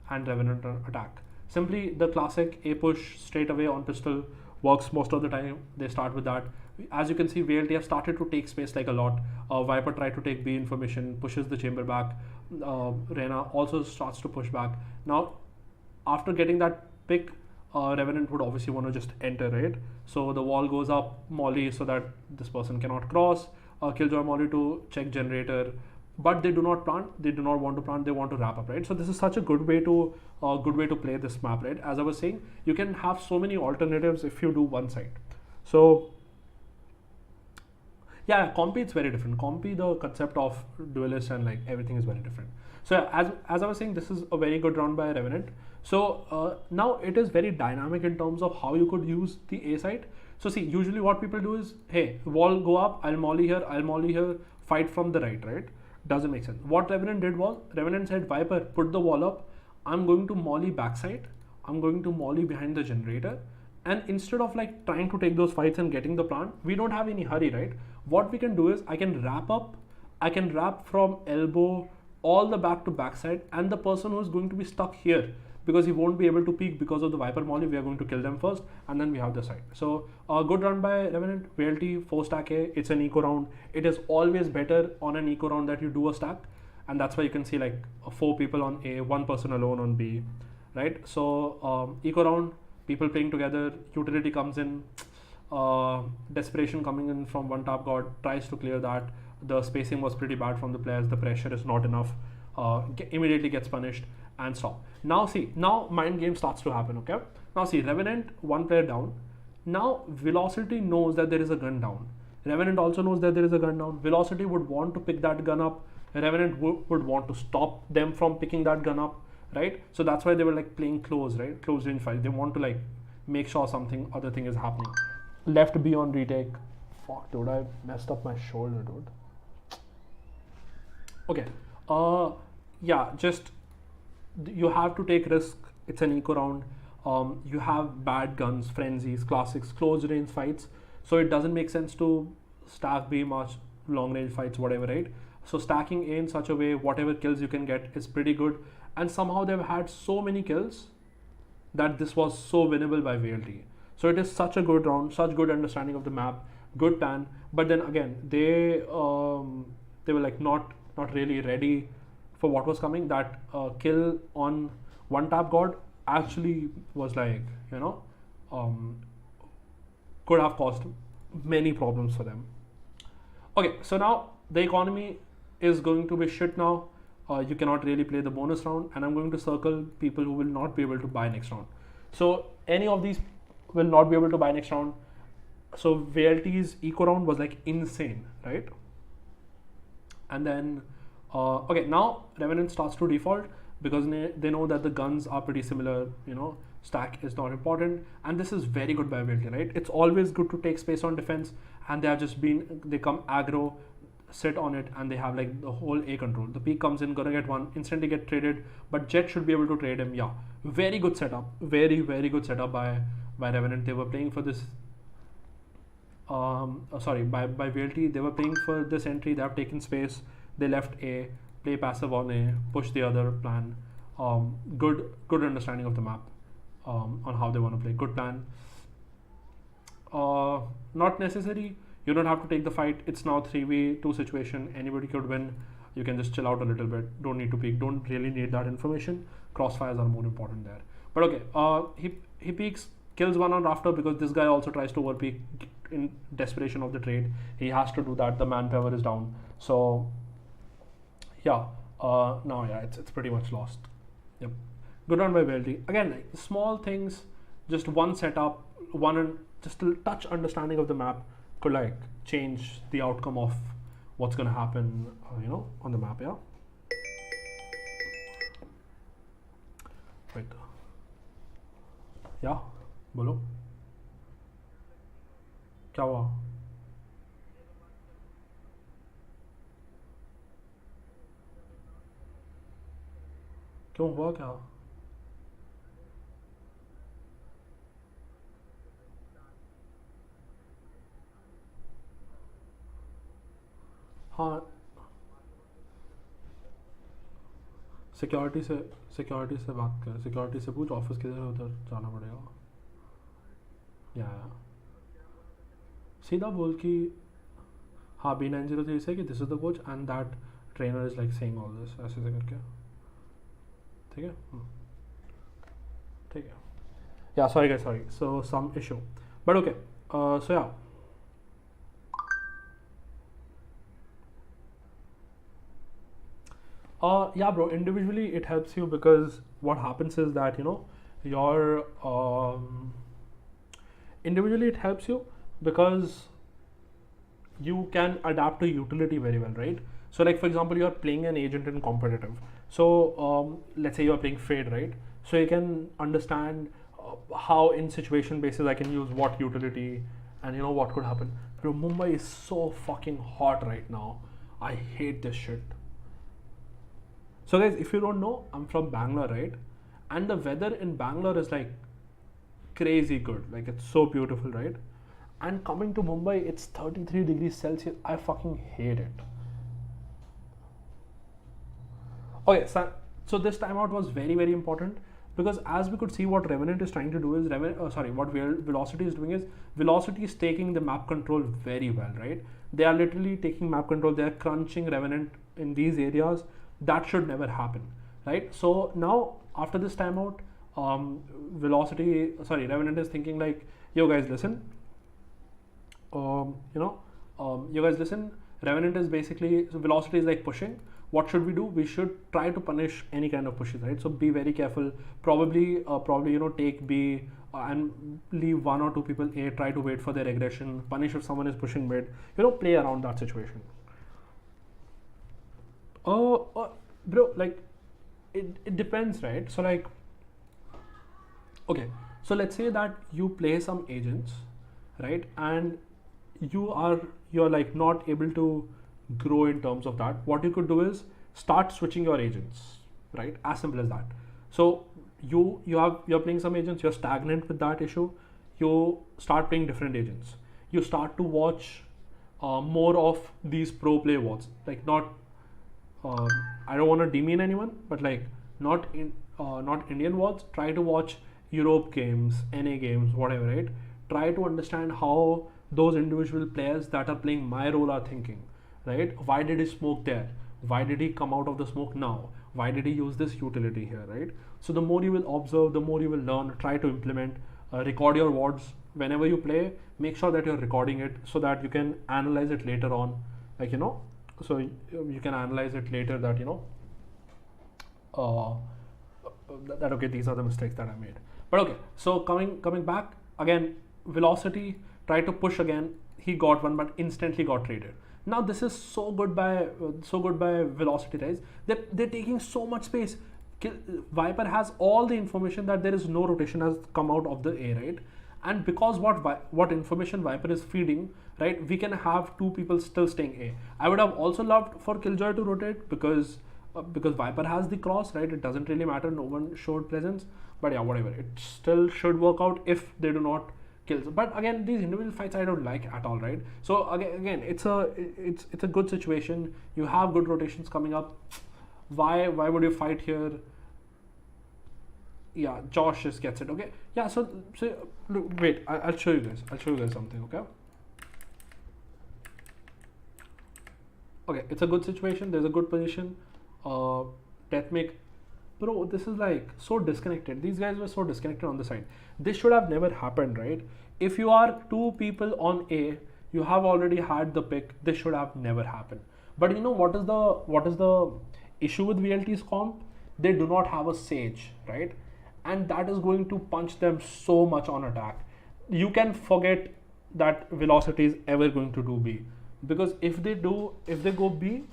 and Revenant on attack. Simply the classic A push straight away on pistol works most of the time. They start with that. as you can see, VLT have started to take space like a lot. Viper tried to take B information, pushes the chamber back. Reyna also starts to push back. Now, after getting that pick, Revenant would obviously want to just enter, right? So the wall goes up, Molly, so that this person cannot cross. Killjoy Molly to check generator, but they do not plant. They do not want to plant. They want to wrap up, right? So this is such a good way to play this map, right? As I was saying, you can have so many alternatives if you do one side. So yeah, compy it's very different. Compy, the concept of duelist and like everything is very different. So yeah, as I was saying, this is a very good round by Revenant. So now it is very dynamic in terms of how you could use the A side. So see, usually what people do is, hey, wall go up, I'll molly here, fight from the right? Doesn't make sense. What Revenant did was, Revenant said, Viper, put the wall up, I'm going to molly backside, I'm going to molly behind the generator, and instead of like trying to take those fights and getting the plant, we don't have any hurry, right? What we can do is, I can wrap from elbow all the back to backside, and the person who is going to be stuck here, because he won't be able to peek because of the Viper molly, we are going to kill them first, and then we have the side. So good run by Revenant. VLT 4 stack A, it's an eco round. It is always better on an eco round that you do a stack, and that's why you can see like 4 people on A, 1 person alone on B, right? So eco round, people playing together, utility comes in, desperation coming in from one top god, tries to clear that. The spacing was pretty bad from the players, the pressure is not enough, immediately gets punished and stop. Now see, now mind game starts to happen, okay? Now see, Revenant, 1 player down. Now Velocity knows that there is a gun down. Revenant also knows that there is a gun down. Velocity would want to pick that gun up. Revenant would want to stop them from picking that gun up, right? So that's why they were like playing close, right? Close range fight. They want to like make sure something other thing is happening. Left B on retake. Fuck, dude, I messed up my shoulder, dude. Okay. Yeah, just you have to take risk. It's an eco round. You have bad guns, frenzies, classics, close range fights. So it doesn't make sense to stack B much, long range fights, whatever, right? So stacking A in such a way, whatever kills you can get is pretty good. And somehow they've had so many kills that this was so winnable by VLT. So it is such a good round, such good understanding of the map, good plan. But then again, they were like not really ready for what was coming. That kill on 1 tap god actually was like, you know, could have caused many problems for them. Okay, so now the economy is going to be shit now. You cannot really play the bonus round, and I'm going to circle people who will not be able to buy next round. So any of these will not be able to buy next round. So VLT's eco round was like insane, right? And then okay, now Revenant starts to default because they know that the guns are pretty similar, you know, stack is not important, and this is very good by VLT, right? It's always good to take space on defense, and they come aggro, sit on it, and they have like the whole A control. The peak comes in, gonna get 1, instantly get traded, but Jet should be able to trade him. Yeah, very good setup, very good setup by Revenant. They were playing for this sorry, by VLT, they were playing for this entry. They have taken space, they left A, play passive on A, push the other plan. Good understanding of the map, on how they want to play. Good plan. Not necessary, you don't have to take the fight. It's now 3v2 situation, anybody could win. You can just chill out a little bit, don't need to peek, don't really need that information. Crossfires are more important there. But okay, he peeks, kills one on Rafter because this guy also tries to overpeak in desperation of the trade. He has to do that, the manpower is down. So yeah, now yeah, it's pretty much lost. Yep, good run by VLT. Again, like small things, just one setup, just a touch understanding of the map could like change the outcome of what's gonna happen, you know, on the map. Yeah. Wait. Yeah, बोलो क्या हुआ? क्यों हुआ क्या? हाँ, security से बात कर, सिक्योरिटी से पूछ ऑफिस किधर है, उधर जाना पड़ेगा. या सीधा बोल कि हाँ B903 से कि this is the coach and that trainer is like saying all this ऐसे से करके ठीक है ठीक है yeah sorry guys sorry so some issue but okay so yeah yeah bro, individually it helps you because what happens is that you know your individually it helps you because you can adapt to utility very well, right? So like for example you are playing an agent in competitive, so let's say you are playing fade, right? So you can understand how in situation basis I can use what utility and you know what could happen. Bro, Mumbai is so fucking hot right now. I hate this shit. So guys, if you don't know, I'm from Bangalore, right? And the weather in Bangalore is like crazy good. Like it's so beautiful, right? And coming to Mumbai, it's 33 degrees Celsius. I fucking hate it. Okay, so this timeout was very, very important because as we could see what Revenant is trying to do is, what Velocity is doing is, Velocity is taking the map control very well, right? They are literally taking map control. They are crunching Revenant in these areas. That should never happen, right? So now after this timeout, Revenant is thinking like, yo guys listen, you guys listen, Revenant is basically, so Velocity is like pushing. What should we do? We should try to punish any kind of pushes, right? So be very careful. Probably take B and leave one or two people A. Try to wait for their aggression. Punish if someone is pushing mid. Play around that situation. Bro, like it depends, right? So like, okay, so let's say that you play some agents, right? And you're like not able to grow in terms of that. What you could do is start switching your agents, right? As simple as that. So you're playing some agents, you're stagnant with that issue, you start playing different agents. You start to watch more of these pro play WODs, like not I don't want to demean anyone, but like not Indian WODs. Try to watch Europe games, NA games, whatever, right? Try to understand how those individual players that are playing my role are thinking, right? Why did he smoke there? Why did he come out of the smoke now? Why did he use this utility here, right? So the more you will observe, the more you will learn. Try to implement. Record your WODs whenever you play. Make sure that you're recording it so that you can analyze it later on, like so you can analyze it later that that okay, these are the mistakes that I made. But okay, so coming back again, Velocity tried to push again. He got one, but instantly got traded. Now this is so good by Velocity, guys. They're taking so much space. Viper has all the information that there is no rotation has come out of the A, right? And because what information Viper is feeding, right, we can have two people still staying A. I would have also loved for Killjoy to rotate because Viper has the cross, right? It doesn't really matter. No one showed presence, but yeah, whatever. It still should work out if they do not kill. But again, these individual fights I don't like at all, right? So again, it's a good situation. You have good rotations coming up. Why would you fight here? Yeah, Josh just gets it. Okay. Yeah. So look, wait. I'll show you guys. I'll show you guys something. Okay. Okay. It's a good situation. There's a good position. Deathmake. Bro, this is like so disconnected. These guys were so disconnected on the side. This should have never happened, right? If you are two people on A, you have already had the pick. This should have never happened. But you know what is the issue with VLT's comp? They do not have a Sage, right? And that is going to punch them so much on attack. You can forget that Velocity is ever going to do B, because if they go B,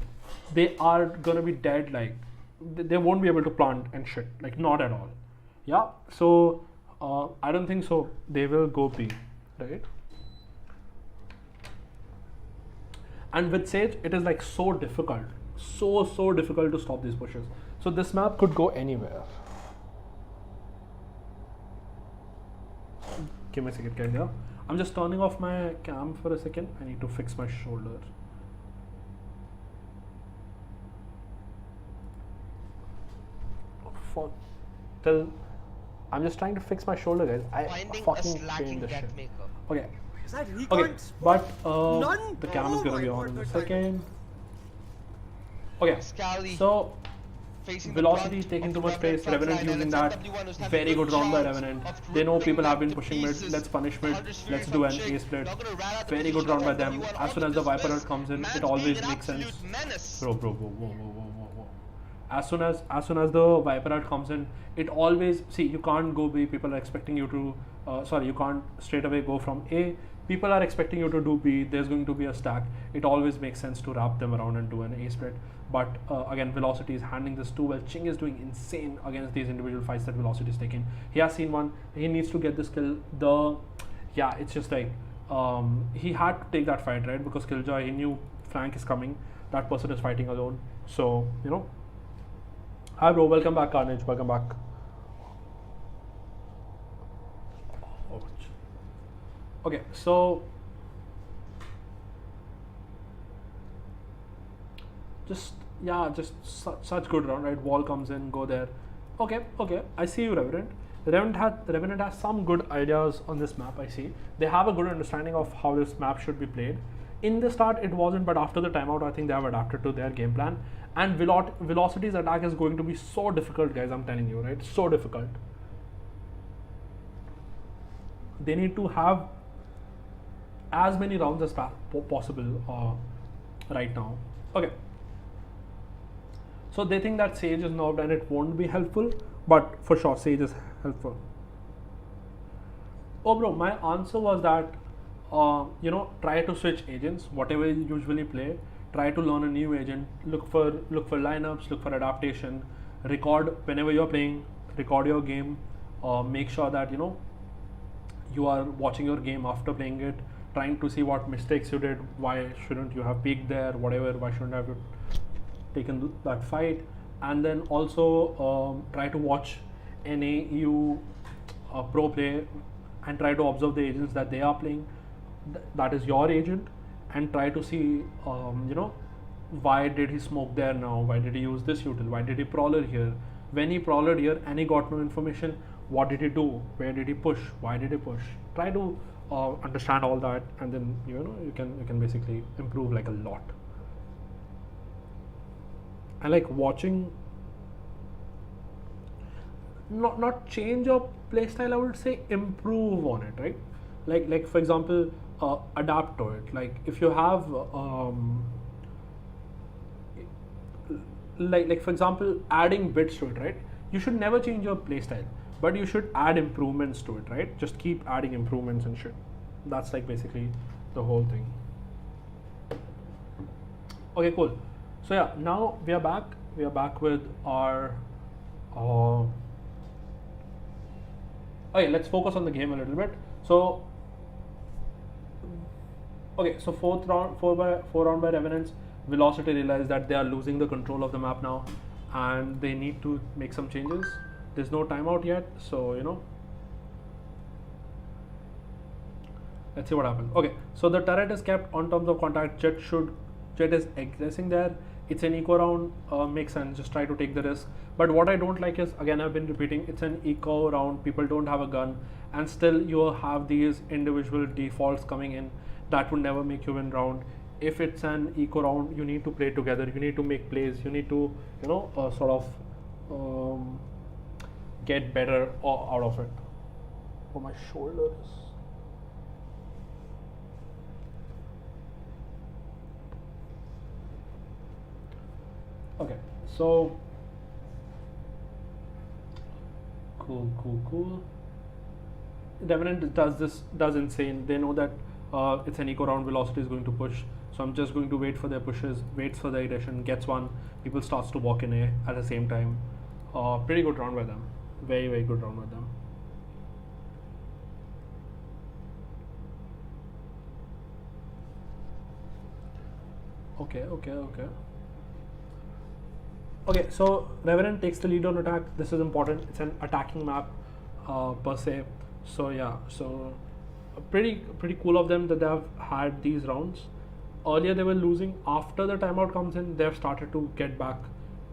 they are gonna be dead. Like they won't be able to plant and shit, like not at all. Yeah, so I don't think so they will go B, right? And with Sage it is like so difficult to stop these pushes. So this map could go anywhere. Give me a second, guys. I'm just turning off my cam for a second. I need to fix my shoulder. I'm just trying to fix my shoulder, guys. I Finding a fucking slacking pain this shit. death maker. Okay, Is that Okay, recon but None? the cam is Oh gonna my be God, on in a perfect. second. Okay, Scally so facing the Velocity brunt taking of too the much Revenant space, front Revenant line, and using it's that. NW1 who's having Very good round by chance Revenant. of They know ripping people have them been to pushing mid. pieces. Let's punish mid. 100 Fury Let's from do an Jig, A split. not gonna rat out the Very good position round of by them. NW1 As on soon as the Viper dismiss. Ult comes in, Man's it being always an makes sense. absolute menace. Bro, whoa. As soon as the Viper Ult comes in, it always, see, you can't go B. People are expecting you to you can't straight away go from A. People are expecting you to do B. There's going to be a stack. It always makes sense to wrap them around and do an A split. But again, Velocity is handling this too well. Ching is doing insane against these individual fights that Velocity is taking. He has seen one. He needs to get this kill. It's just like he had to take that fight, right? Because Killjoy, he knew flank is coming. That person is fighting alone. So, Hi bro, welcome back Carnage, welcome back. Ouch. Okay, so just such good round, right? Wall comes in, go there. Okay, I see you, Revenant. Revenant has some good ideas on this map. I see they have a good understanding of how this map should be played. In the start, it wasn't, but after the timeout, I think they have adapted to their game plan. And Velocity's attack is going to be so difficult, guys. I'm telling you, right? So difficult. They need to have as many rounds as possible right now. Okay. So they think that Sage is nerfed and it won't be helpful, but for sure Sage is helpful. Oh bro, my answer was that try to switch agents, whatever you usually play. Try to learn a new agent. Look for lineups. Look for adaptation. Record whenever you're playing. Record your game. Make sure that you are watching your game after playing it. Trying to see what mistakes you did. Why shouldn't you have peeked there? Whatever. Why shouldn't have you taken that fight? And then also try to watch any pro play and try to observe the agents that they are playing. That is your agent. And try to see, why did he smoke there now? Why did he use this util? Why did he prowler here? When he prowlered here and he got no information, what did he do? Where did he push? Why did he push? Try to understand all that, and then you can basically improve like a lot. And like watching, not change your playstyle. I would say improve on it, right? Like for example. Adapt to it. Like if you have like for example adding bits to it, right? You should never change your playstyle, but you should add improvements to it, right? Just keep adding improvements and shit. That's like basically the whole thing. Okay, cool. So yeah, now we are back with our okay, let's focus on the game a little bit. So okay, so four round by Revenants. Velocity realized that they are losing the control of the map now, and they need to make some changes. There's no timeout yet, so let's see what happens. Okay, so the turret is kept on terms of contact. Jet is aggressing there. It's an eco round, makes sense. Just try to take the risk. But what I don't like is, again, I've been repeating, it's an eco round. People don't have a gun, and still you have these individual defaults coming in. That would never make you win round. If it's an eco round, you need to play together. You need to make plays. You need to, sort of get better out of it. Oh, my shoulders. Okay, so cool. Revenant does insane. They know that it's an eco round. Velocity is going to push, so I'm just going to wait for their pushes, waits for the aggression, gets one, people starts to walk in A at the same time. Pretty good round by them, very good round by them. Okay, so Revenant takes the lead on attack. This is important. It's an attacking map per se. So yeah, so pretty cool of them that they have had these rounds. Earlier they were losing. After the timeout comes in, they've started to get back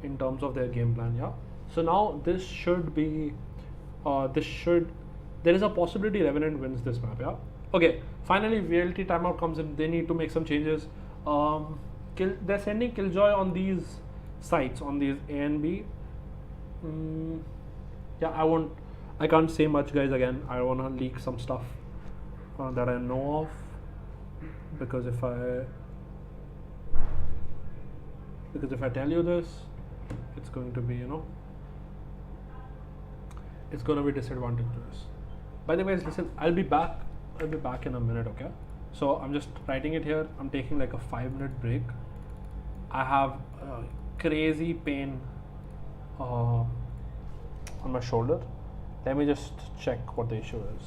in terms of their game plan. Yeah. So now this should be, there is a possibility Revenant wins this map. Yeah. Okay, finally VLT timeout comes in. They need to make some changes. They're sending Killjoy on these sites, on these A and B. Yeah, I can't say much, guys. Again, I wanna leak some stuff that I know of, because if I tell you this, it's going to be, it's going to be disadvantageous. By the way, listen, I'll be back in a minute, okay? So I'm just writing it here. I'm taking like a 5-minute break. I have crazy pain on my shoulder. Let me just check what the issue is.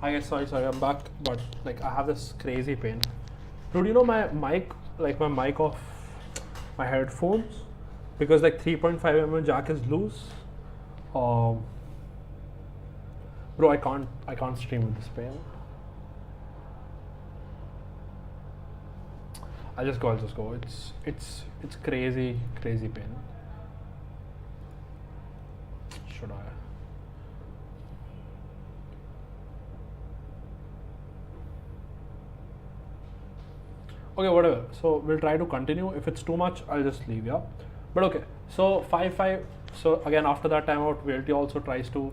Hi guys, sorry, I'm back, but like I have this crazy pain. Dude, you know my mic, like my mic off my headphones, because like 3.5 mm jack is loose. Bro, I can't stream with this pain. I'll just go. It's crazy pain. Should I? Okay, whatever. So we'll try to continue. If it's too much, I'll just leave. Yeah. But okay. So 5-5. So again, after that timeout, VLT also tries to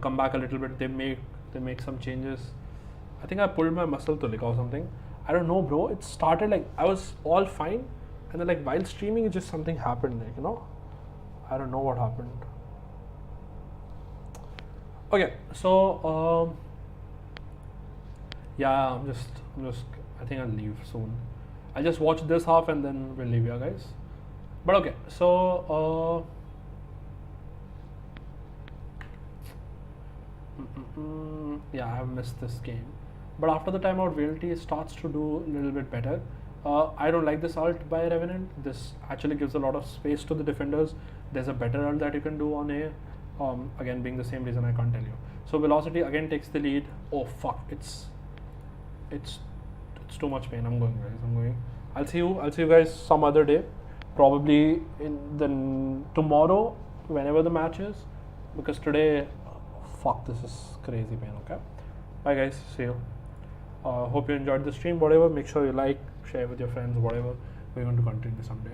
come back a little bit. They make some changes. I think I pulled my muscle to lick or something. I don't know, bro. It started like I was all fine, and then like while streaming, it just something happened. Like I don't know what happened. Okay, so Yeah, I think I'll leave soon. I'll just watch this half and then we'll leave, yeah, guys. But okay, so yeah, I've missed this game. But after the timeout, VLT starts to do a little bit better. I don't like this ult by Revenant. This actually gives a lot of space to the defenders. There's a better ult that you can do on A. Again, being the same reason I can't tell you. So Velocity again takes the lead. Oh fuck! It's too much pain. I'm going, guys. I'm going. I'll see you guys some other day. Probably in the tomorrow, whenever the match is. Because today, fuck, this is crazy pain. Okay. Bye, guys. See you. Hope you enjoyed the stream. Whatever. Make sure you like, share with your friends. Whatever. We're going to continue someday.